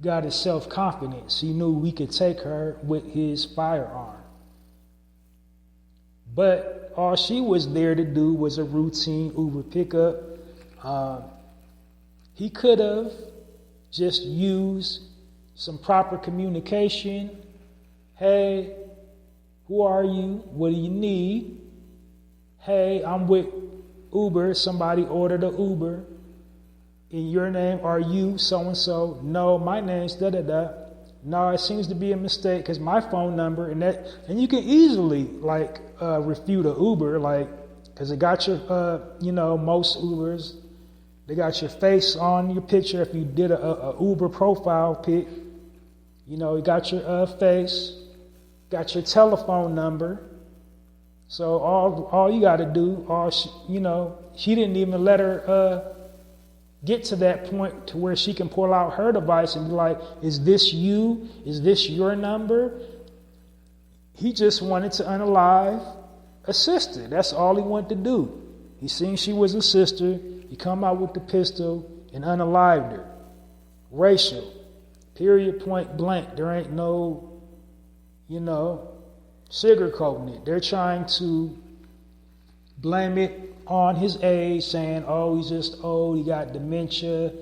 got his self-confidence. He knew we could take her with his firearm. But all she was there to do was a routine Uber pickup. He could have just used some proper communication. Hey, who are you? What do you need? Hey, I'm with Uber. Somebody ordered an Uber. In your name, are you so-and-so? No, my name's da-da-da. No, it seems to be a mistake because my phone number and you can easily refute a Uber, because it got your, most Ubers, they got your face on your picture. If you did a Uber profile pic, you got your face, got your telephone number. So all you got to do, she didn't even let her get to that point to where she can pull out her device and be like, is this you? Is this your number? He just wanted to unalive a sister. That's all he wanted to do. He seen she was a sister. He come out with the pistol and unalived her. Racial. Period, point blank. There ain't no, sugarcoating it. They're trying to blame it on his age, saying, oh, he's just old, he got dementia,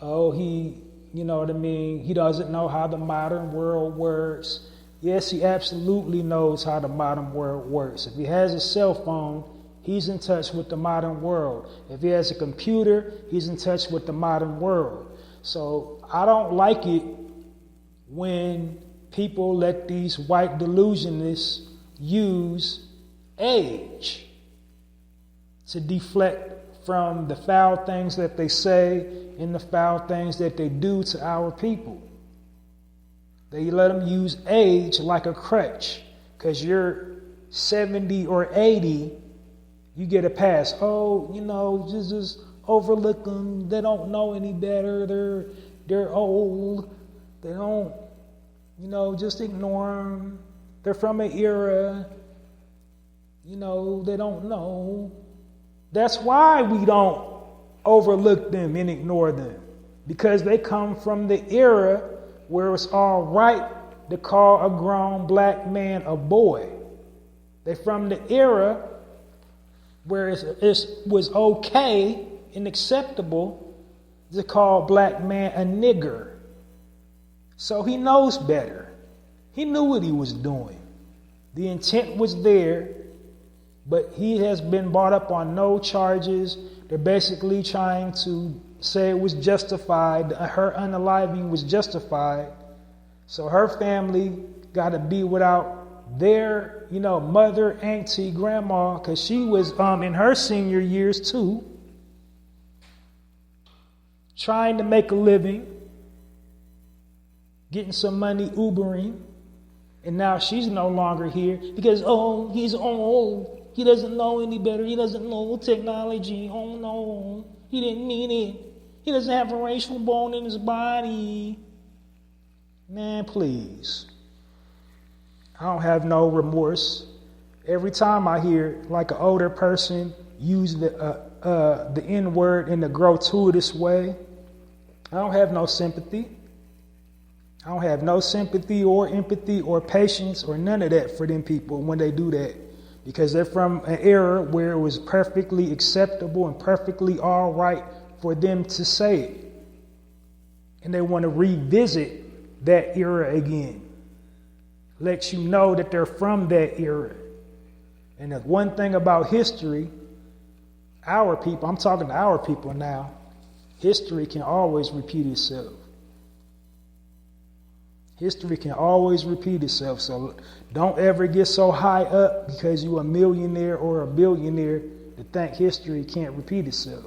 oh, he doesn't know how the modern world works. Yes, he absolutely knows how the modern world works. If he has a cell phone, he's in touch with the modern world. If he has a computer, he's in touch with the modern world. So I don't like it when people let these white delusionists use age to deflect from the foul things that they say and the foul things that they do to our people. They let them use age like a crutch. Because you're 70 or 80, you get a pass. Oh, just overlook them. They don't know any better. They're old. They don't, just ignore them. They're from an era. they don't know. That's why we don't overlook them and ignore them, because they come from the era where it's all right to call a grown black man a boy. They're from the era where it was okay and acceptable to call a black man a nigger. So he knows better. He knew what he was doing. The intent was there, but he has been brought up on no charges. They're basically trying to say it was justified. Her unaliving was justified. So her family got to be without their, mother, auntie, grandma, because she was in her senior years too, trying to make a living, getting some money, Ubering, and now she's no longer here because, he's old. He doesn't know any better. He doesn't know technology. Oh, no. He didn't mean it. He doesn't have a racial bone in his body. Man, please. I don't have no remorse. Every time I hear like an older person use the N-word in a gratuitous way, I don't have no sympathy. I don't have no sympathy or empathy or patience or none of that for them people when they do that, because they're from an era where it was perfectly acceptable and perfectly all right for them to say it. And they want to revisit that era again. Let you know that they're from that era. And the one thing about history, our people, I'm talking to our people now, history can always repeat itself. History can always repeat itself. So don't ever get so high up because you're a millionaire or a billionaire to think history can't repeat itself.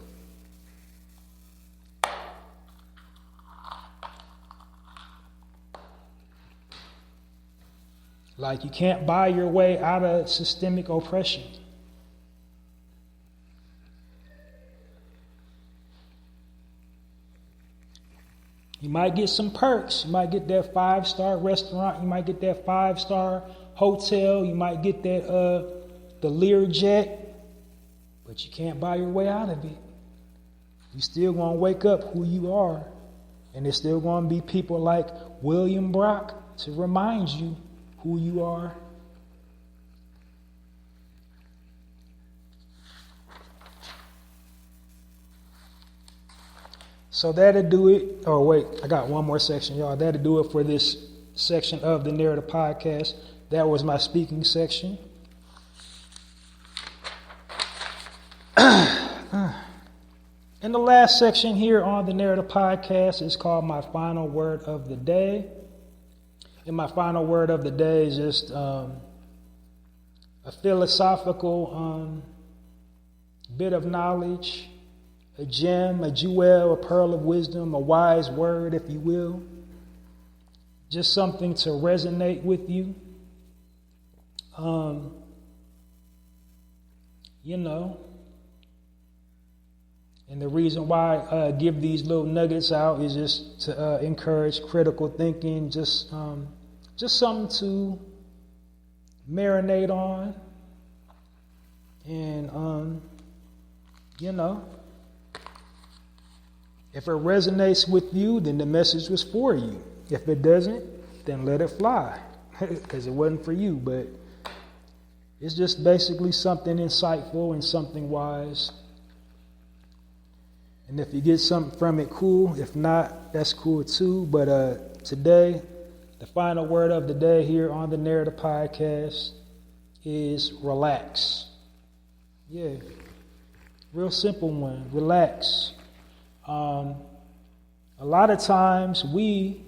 Like you can't buy your way out of systemic oppression. You might get some perks. You might get that 5-star restaurant. You might get that 5-star hotel. You might get that the Learjet. But you can't buy your way out of it. You still gonna wake up who you are, and there's still gonna be people like William Brock to remind you who you are. So that'll do it. Oh, wait, I got one more section, y'all. That'll do it for this section of the Narrative Podcast. That was my speaking section. And the last section here on the Narrative Podcast is called My Final Word of the Day. And my final word of the day is just a philosophical bit of knowledge, a gem, a jewel, a pearl of wisdom, a wise word, if you will. Just something to resonate with you. And the reason why I give these little nuggets out is just to encourage critical thinking, just something to marinate on. And, if it resonates with you, then the message was for you. If it doesn't, then let it fly, because it wasn't for you. But it's just basically something insightful and something wise. And if you get something from it, cool. If not, that's cool too. But today, the final word of the day here on the Narrative Podcast is relax. Yeah, real simple one. Relax. A lot of times we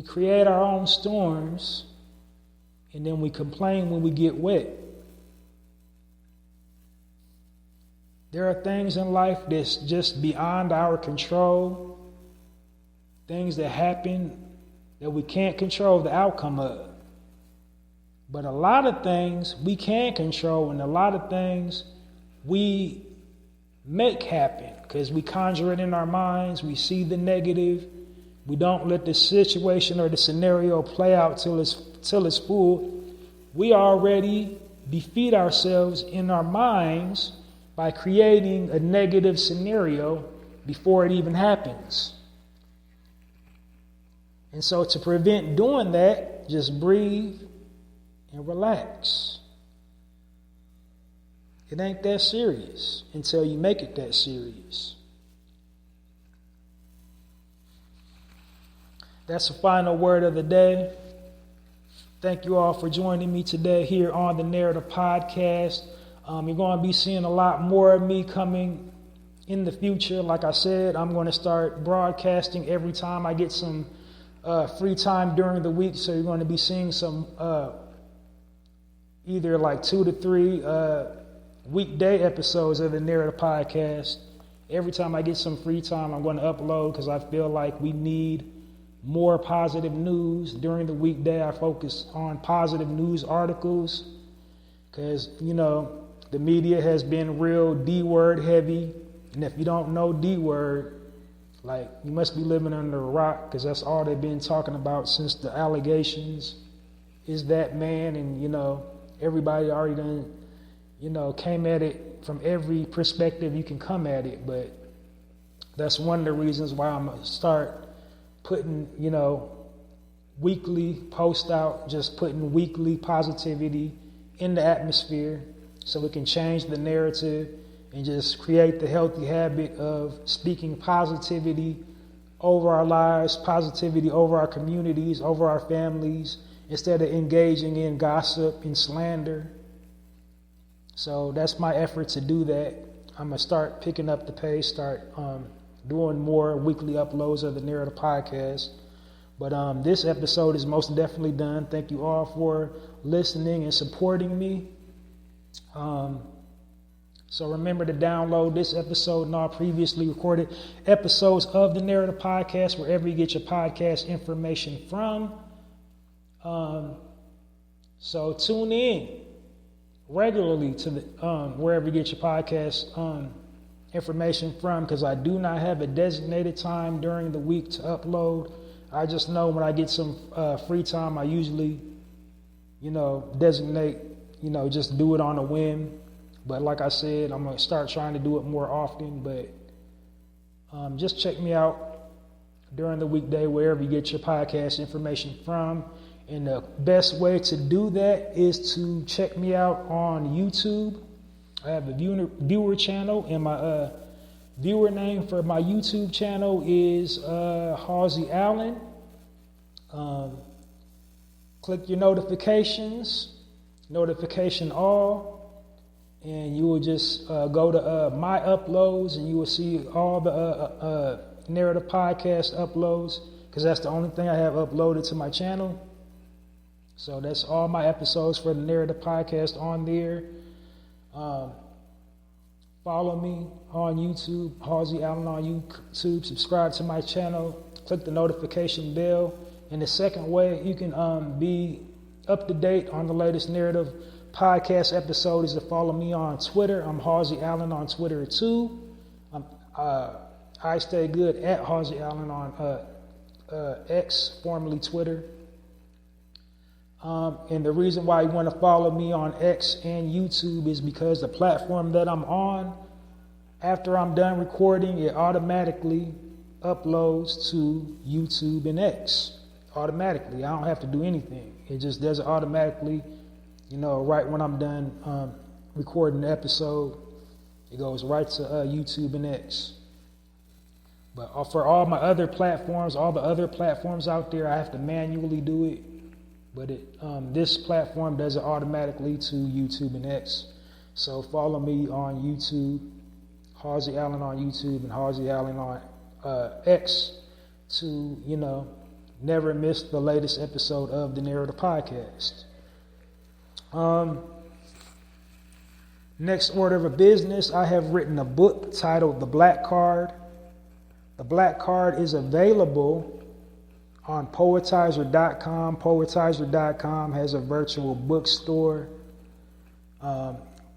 create our own storms, and then we complain when we get wet. There are things in life that's just beyond our control, things that happen that we can't control the outcome of. But a lot of things we can control, and a lot of things we make happen because we conjure it in our minds. We see the negative. We don't let the situation or the scenario play out till it's full. We already defeat ourselves in our minds by creating a negative scenario before it even happens. And so to prevent doing that, just breathe and relax. It ain't that serious until you make it that serious. That's the final word of the day. Thank you all for joining me today here on the Narrative Podcast. You're going to be seeing a lot more of me coming in the future. Like I said, I'm going to start broadcasting every time I get some free time during the week. So you're going to be seeing some either like 2 to 3 weekday episodes of the Narrative Podcast. Every time I get some free time, I'm going to upload because I feel like we need more positive news. During the weekday, I focus on positive news articles because, the media has been real D-word heavy. And if you don't know D-word, you must be living under a rock because that's all they've been talking about since the allegations is that man. And, everybody already done, came at it from every perspective you can come at it. But that's one of the reasons why I'm going to start putting, weekly post out, just putting weekly positivity in the atmosphere so we can change the narrative and just create the healthy habit of speaking positivity over our lives, positivity over our communities, over our families, instead of engaging in gossip and slander. So that's my effort to do that. I'm going to start picking up the pace, start doing more weekly uploads of the Narrative Podcast. But this episode is most definitely done. Thank you all for listening and supporting me. So remember to download this episode and all previously recorded episodes of the Narrative Podcast wherever you get your podcast information from. So tune in regularly to the wherever you get your podcast information from, because I do not have a designated time during the week to upload. I just know when I get some free time, I usually, designate, just do it on a whim. But like I said, I'm going to start trying to do it more often. But just check me out during the weekday, wherever you get your podcast information from. And the best way to do that is to check me out on YouTube. I have a viewer channel, and my viewer name for my YouTube channel is Halsey Allen. Click your notifications, notification all, and you will just go to my uploads, and you will see all the Narrative Podcast uploads, because that's the only thing I have uploaded to my channel. So that's all my episodes for the Narrative Podcast on there. Follow me on YouTube, Halsey Allen on YouTube. Subscribe to my channel. Click the notification bell. And the second way you can be up to date on the latest Narrative Podcast episode is to follow me on Twitter. I'm Halsey Allen on Twitter too. I stay good at Halsey Allen on X, formerly Twitter. And the reason why you want to follow me on X and YouTube is because the platform that I'm on, after I'm done recording, it automatically uploads to YouTube and X. Automatically. I don't have to do anything. It just does it automatically, right when I'm done recording the episode. It goes right to YouTube and X. But for all my other platforms, all the other platforms out there, I have to manually do it. But this platform does it automatically to YouTube and X. So follow me on YouTube, Halsey Allen on YouTube, and Halsey Allen on X to, never miss the latest episode of the Narrative Podcast. Next order of business, I have written a book titled The Black Card. The Black Card is available on Poetizer.com. Poetizer.com has a virtual bookstore.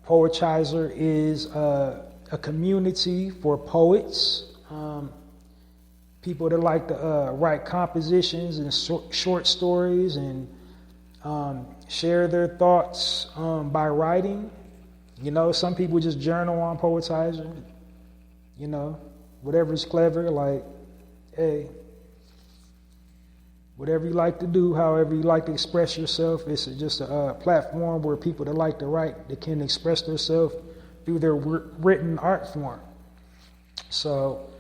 Poetizer is a community for poets, people that like to write compositions and short stories and share their thoughts by writing. You know, some people just journal on Poetizer. You know, whatever's clever, like, hey, whatever you like to do, however you like to express yourself, it's just a platform where people that like to write, they can express themselves through their written art form. So,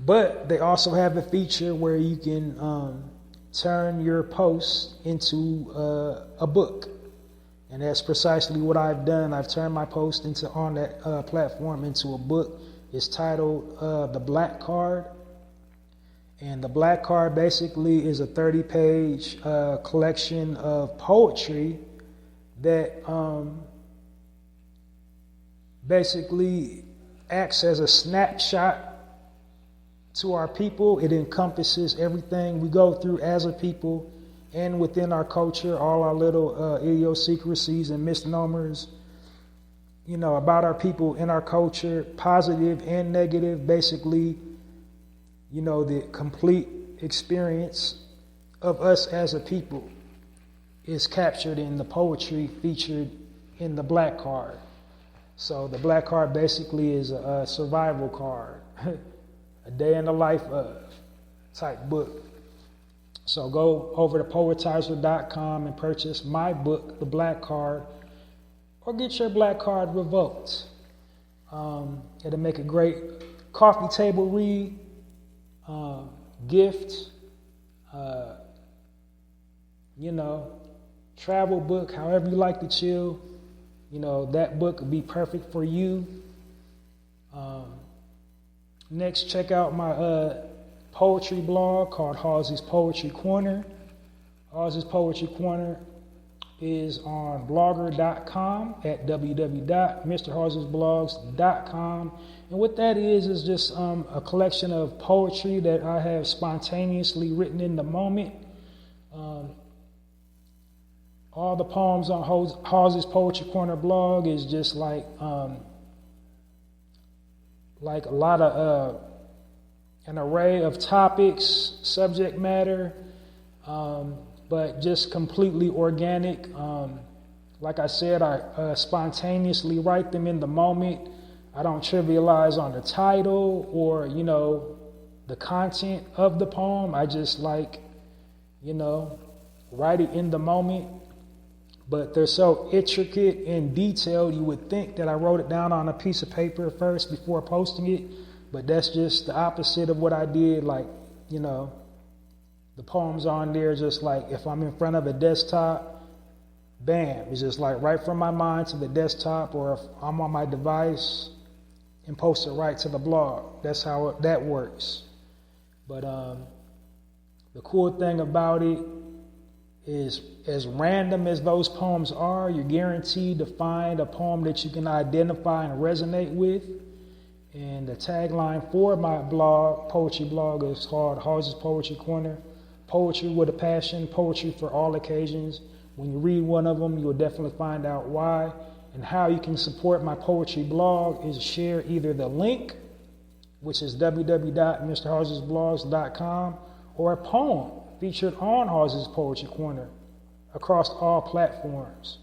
but they also have a feature where you can turn your posts into a book. And that's precisely what I've done. I've turned my post on that platform into a book. It's titled The Black Card. And The Black Card basically is a 30-page collection of poetry that basically acts as a snapshot to our people. It encompasses everything we go through as a people and within our culture, all our little idiosyncrasies and misnomers, you know, about our people in our culture, positive and negative, basically, you know, the complete experience of us as a people is captured in the poetry featured in the Black Card. So the Black Card basically is a survival card, a day in the life of type book. So go over to poetizer.com and purchase my book, The Black Card, or get your Black Card revoked. It'll make a great coffee table read, gift, you know, travel book, however you like to chill. You know, that book would be perfect for you. Next, check out my poetry blog called Halsey's Poetry Corner. Halsey's Poetry Corner is on blogger.com at www.mrhalseysblogs.com. And what that is just a collection of poetry that I have spontaneously written in the moment. All the poems on Halsey's Poetry Corner blog is just like a lot of an array of topics, subject matter, but just completely organic. Like I said, I spontaneously write them in the moment. I don't trivialize on the title or, you know, the content of the poem. I just like, you know, write it in the moment. But they're so intricate and detailed, you would think that I wrote it down on a piece of paper first before posting it. But that's just the opposite of what I did. Like, you know, the poems on there, just like if I'm in front of a desktop, bam, it's just like right from my mind to the desktop, or if I'm on my device and post it right to the blog. That's how that works. But the cool thing about it is, as random as those poems are, you're guaranteed to find a poem that you can identify and resonate with. And the tagline for my blog, poetry blog, is called Halsey's Poetry Corner. Poetry with a passion, poetry for all occasions. When you read one of them, you'll definitely find out why. And how you can support my poetry blog is share either the link, which is www.mrhalseysblogs.com, or a poem featured on Halsey's Poetry Corner across all platforms.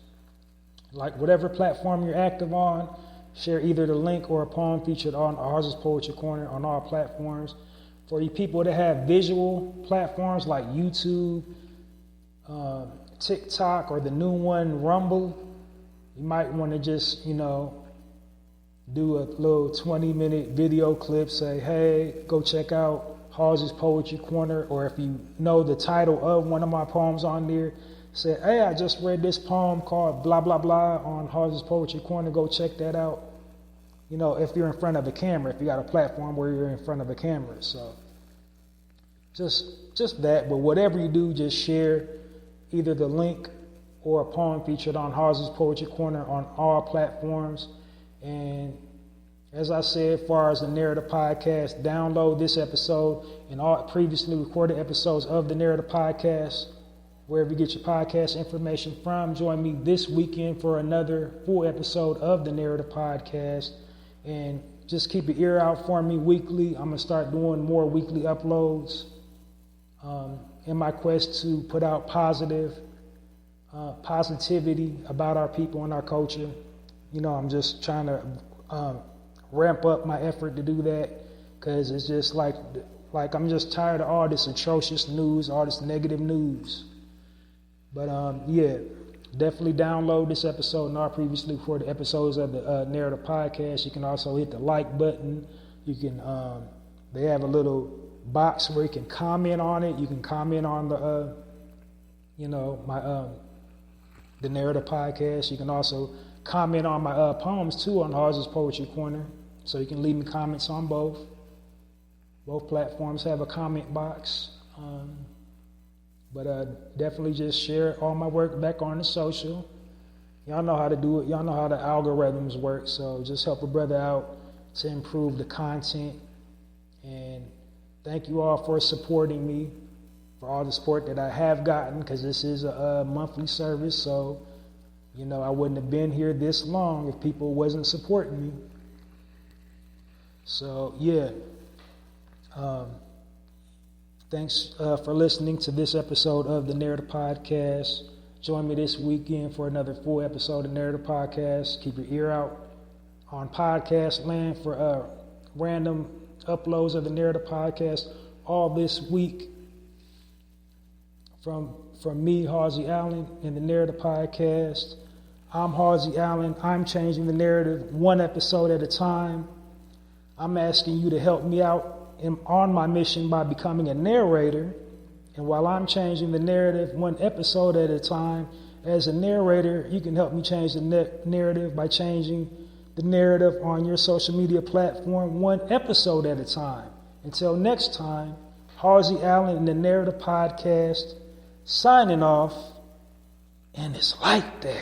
Like whatever platform you're active on, share either the link or a poem featured on Halsey's Poetry Corner on all platforms. For you people that have visual platforms like YouTube, TikTok, or the new one, Rumble, you might want to just, you know, do a little 20-minute video clip, say, hey, go check out Halsey's Poetry Corner. Or if you know the title of one of my poems on there, say, hey, I just read this poem called blah, blah, blah on Halsey's Poetry Corner. Go check that out. You know, if you're in front of a camera, if you got a platform where you're in front of a camera. So just that. But whatever you do, just share either the link or a poem featured on Halsey's Poetry Corner on all platforms. And as I said, as far as the Narrator Podcast, download this episode and all previously recorded episodes of the Narrator Podcast, wherever you get your podcast information from. Join me this weekend for another full episode of the Narrator Podcast. And just keep your ear out for me weekly. I'm going to start doing more weekly uploads in my quest to put out positive positivity about our people and our culture. You know, I'm just trying to ramp up my effort to do that, because it's just like I'm just tired of all this atrocious news, all this negative news. But yeah, definitely download this episode and our previously recorded episodes of the Narrator podcast. You can also hit the like button. You can they have a little box where you can comment on it. You can comment on the the Narrator podcast. You can also comment on my poems too on Halsey's Poetry Corner. So you can leave me comments on both. Both platforms have a comment box. But definitely just share all my work back on the social. Y'all know how to do it. Y'all know how the algorithms work. So just help a brother out to improve the content. And thank you all for supporting me, for all the support that I have gotten, because this is a monthly service. So, you know, I wouldn't have been here this long if people wasn't supporting me. So, yeah. Thanks for listening to this episode of the Narrator Podcast. Join me this weekend for another full episode of Narrator Podcast. Keep your ear out on podcast land for random uploads of the Narrator Podcast all this week. From me, Halsey Allen, in the Narrator Podcast. I'm Halsey Allen. I'm changing the narrative one episode at a time. I'm asking you to help me out on my mission by becoming a narrator. And while I'm changing the narrative one episode at a time, as a narrator, you can help me change the narrative by changing the narrative on your social media platform one episode at a time. Until next time, Halsey Allen in the Narrator Podcast, signing off, and it's like that.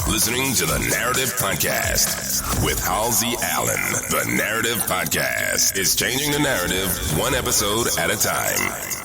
Listening to the Narrative Podcast with Halsey Allen. The Narrative Podcast is changing the narrative one episode at a time.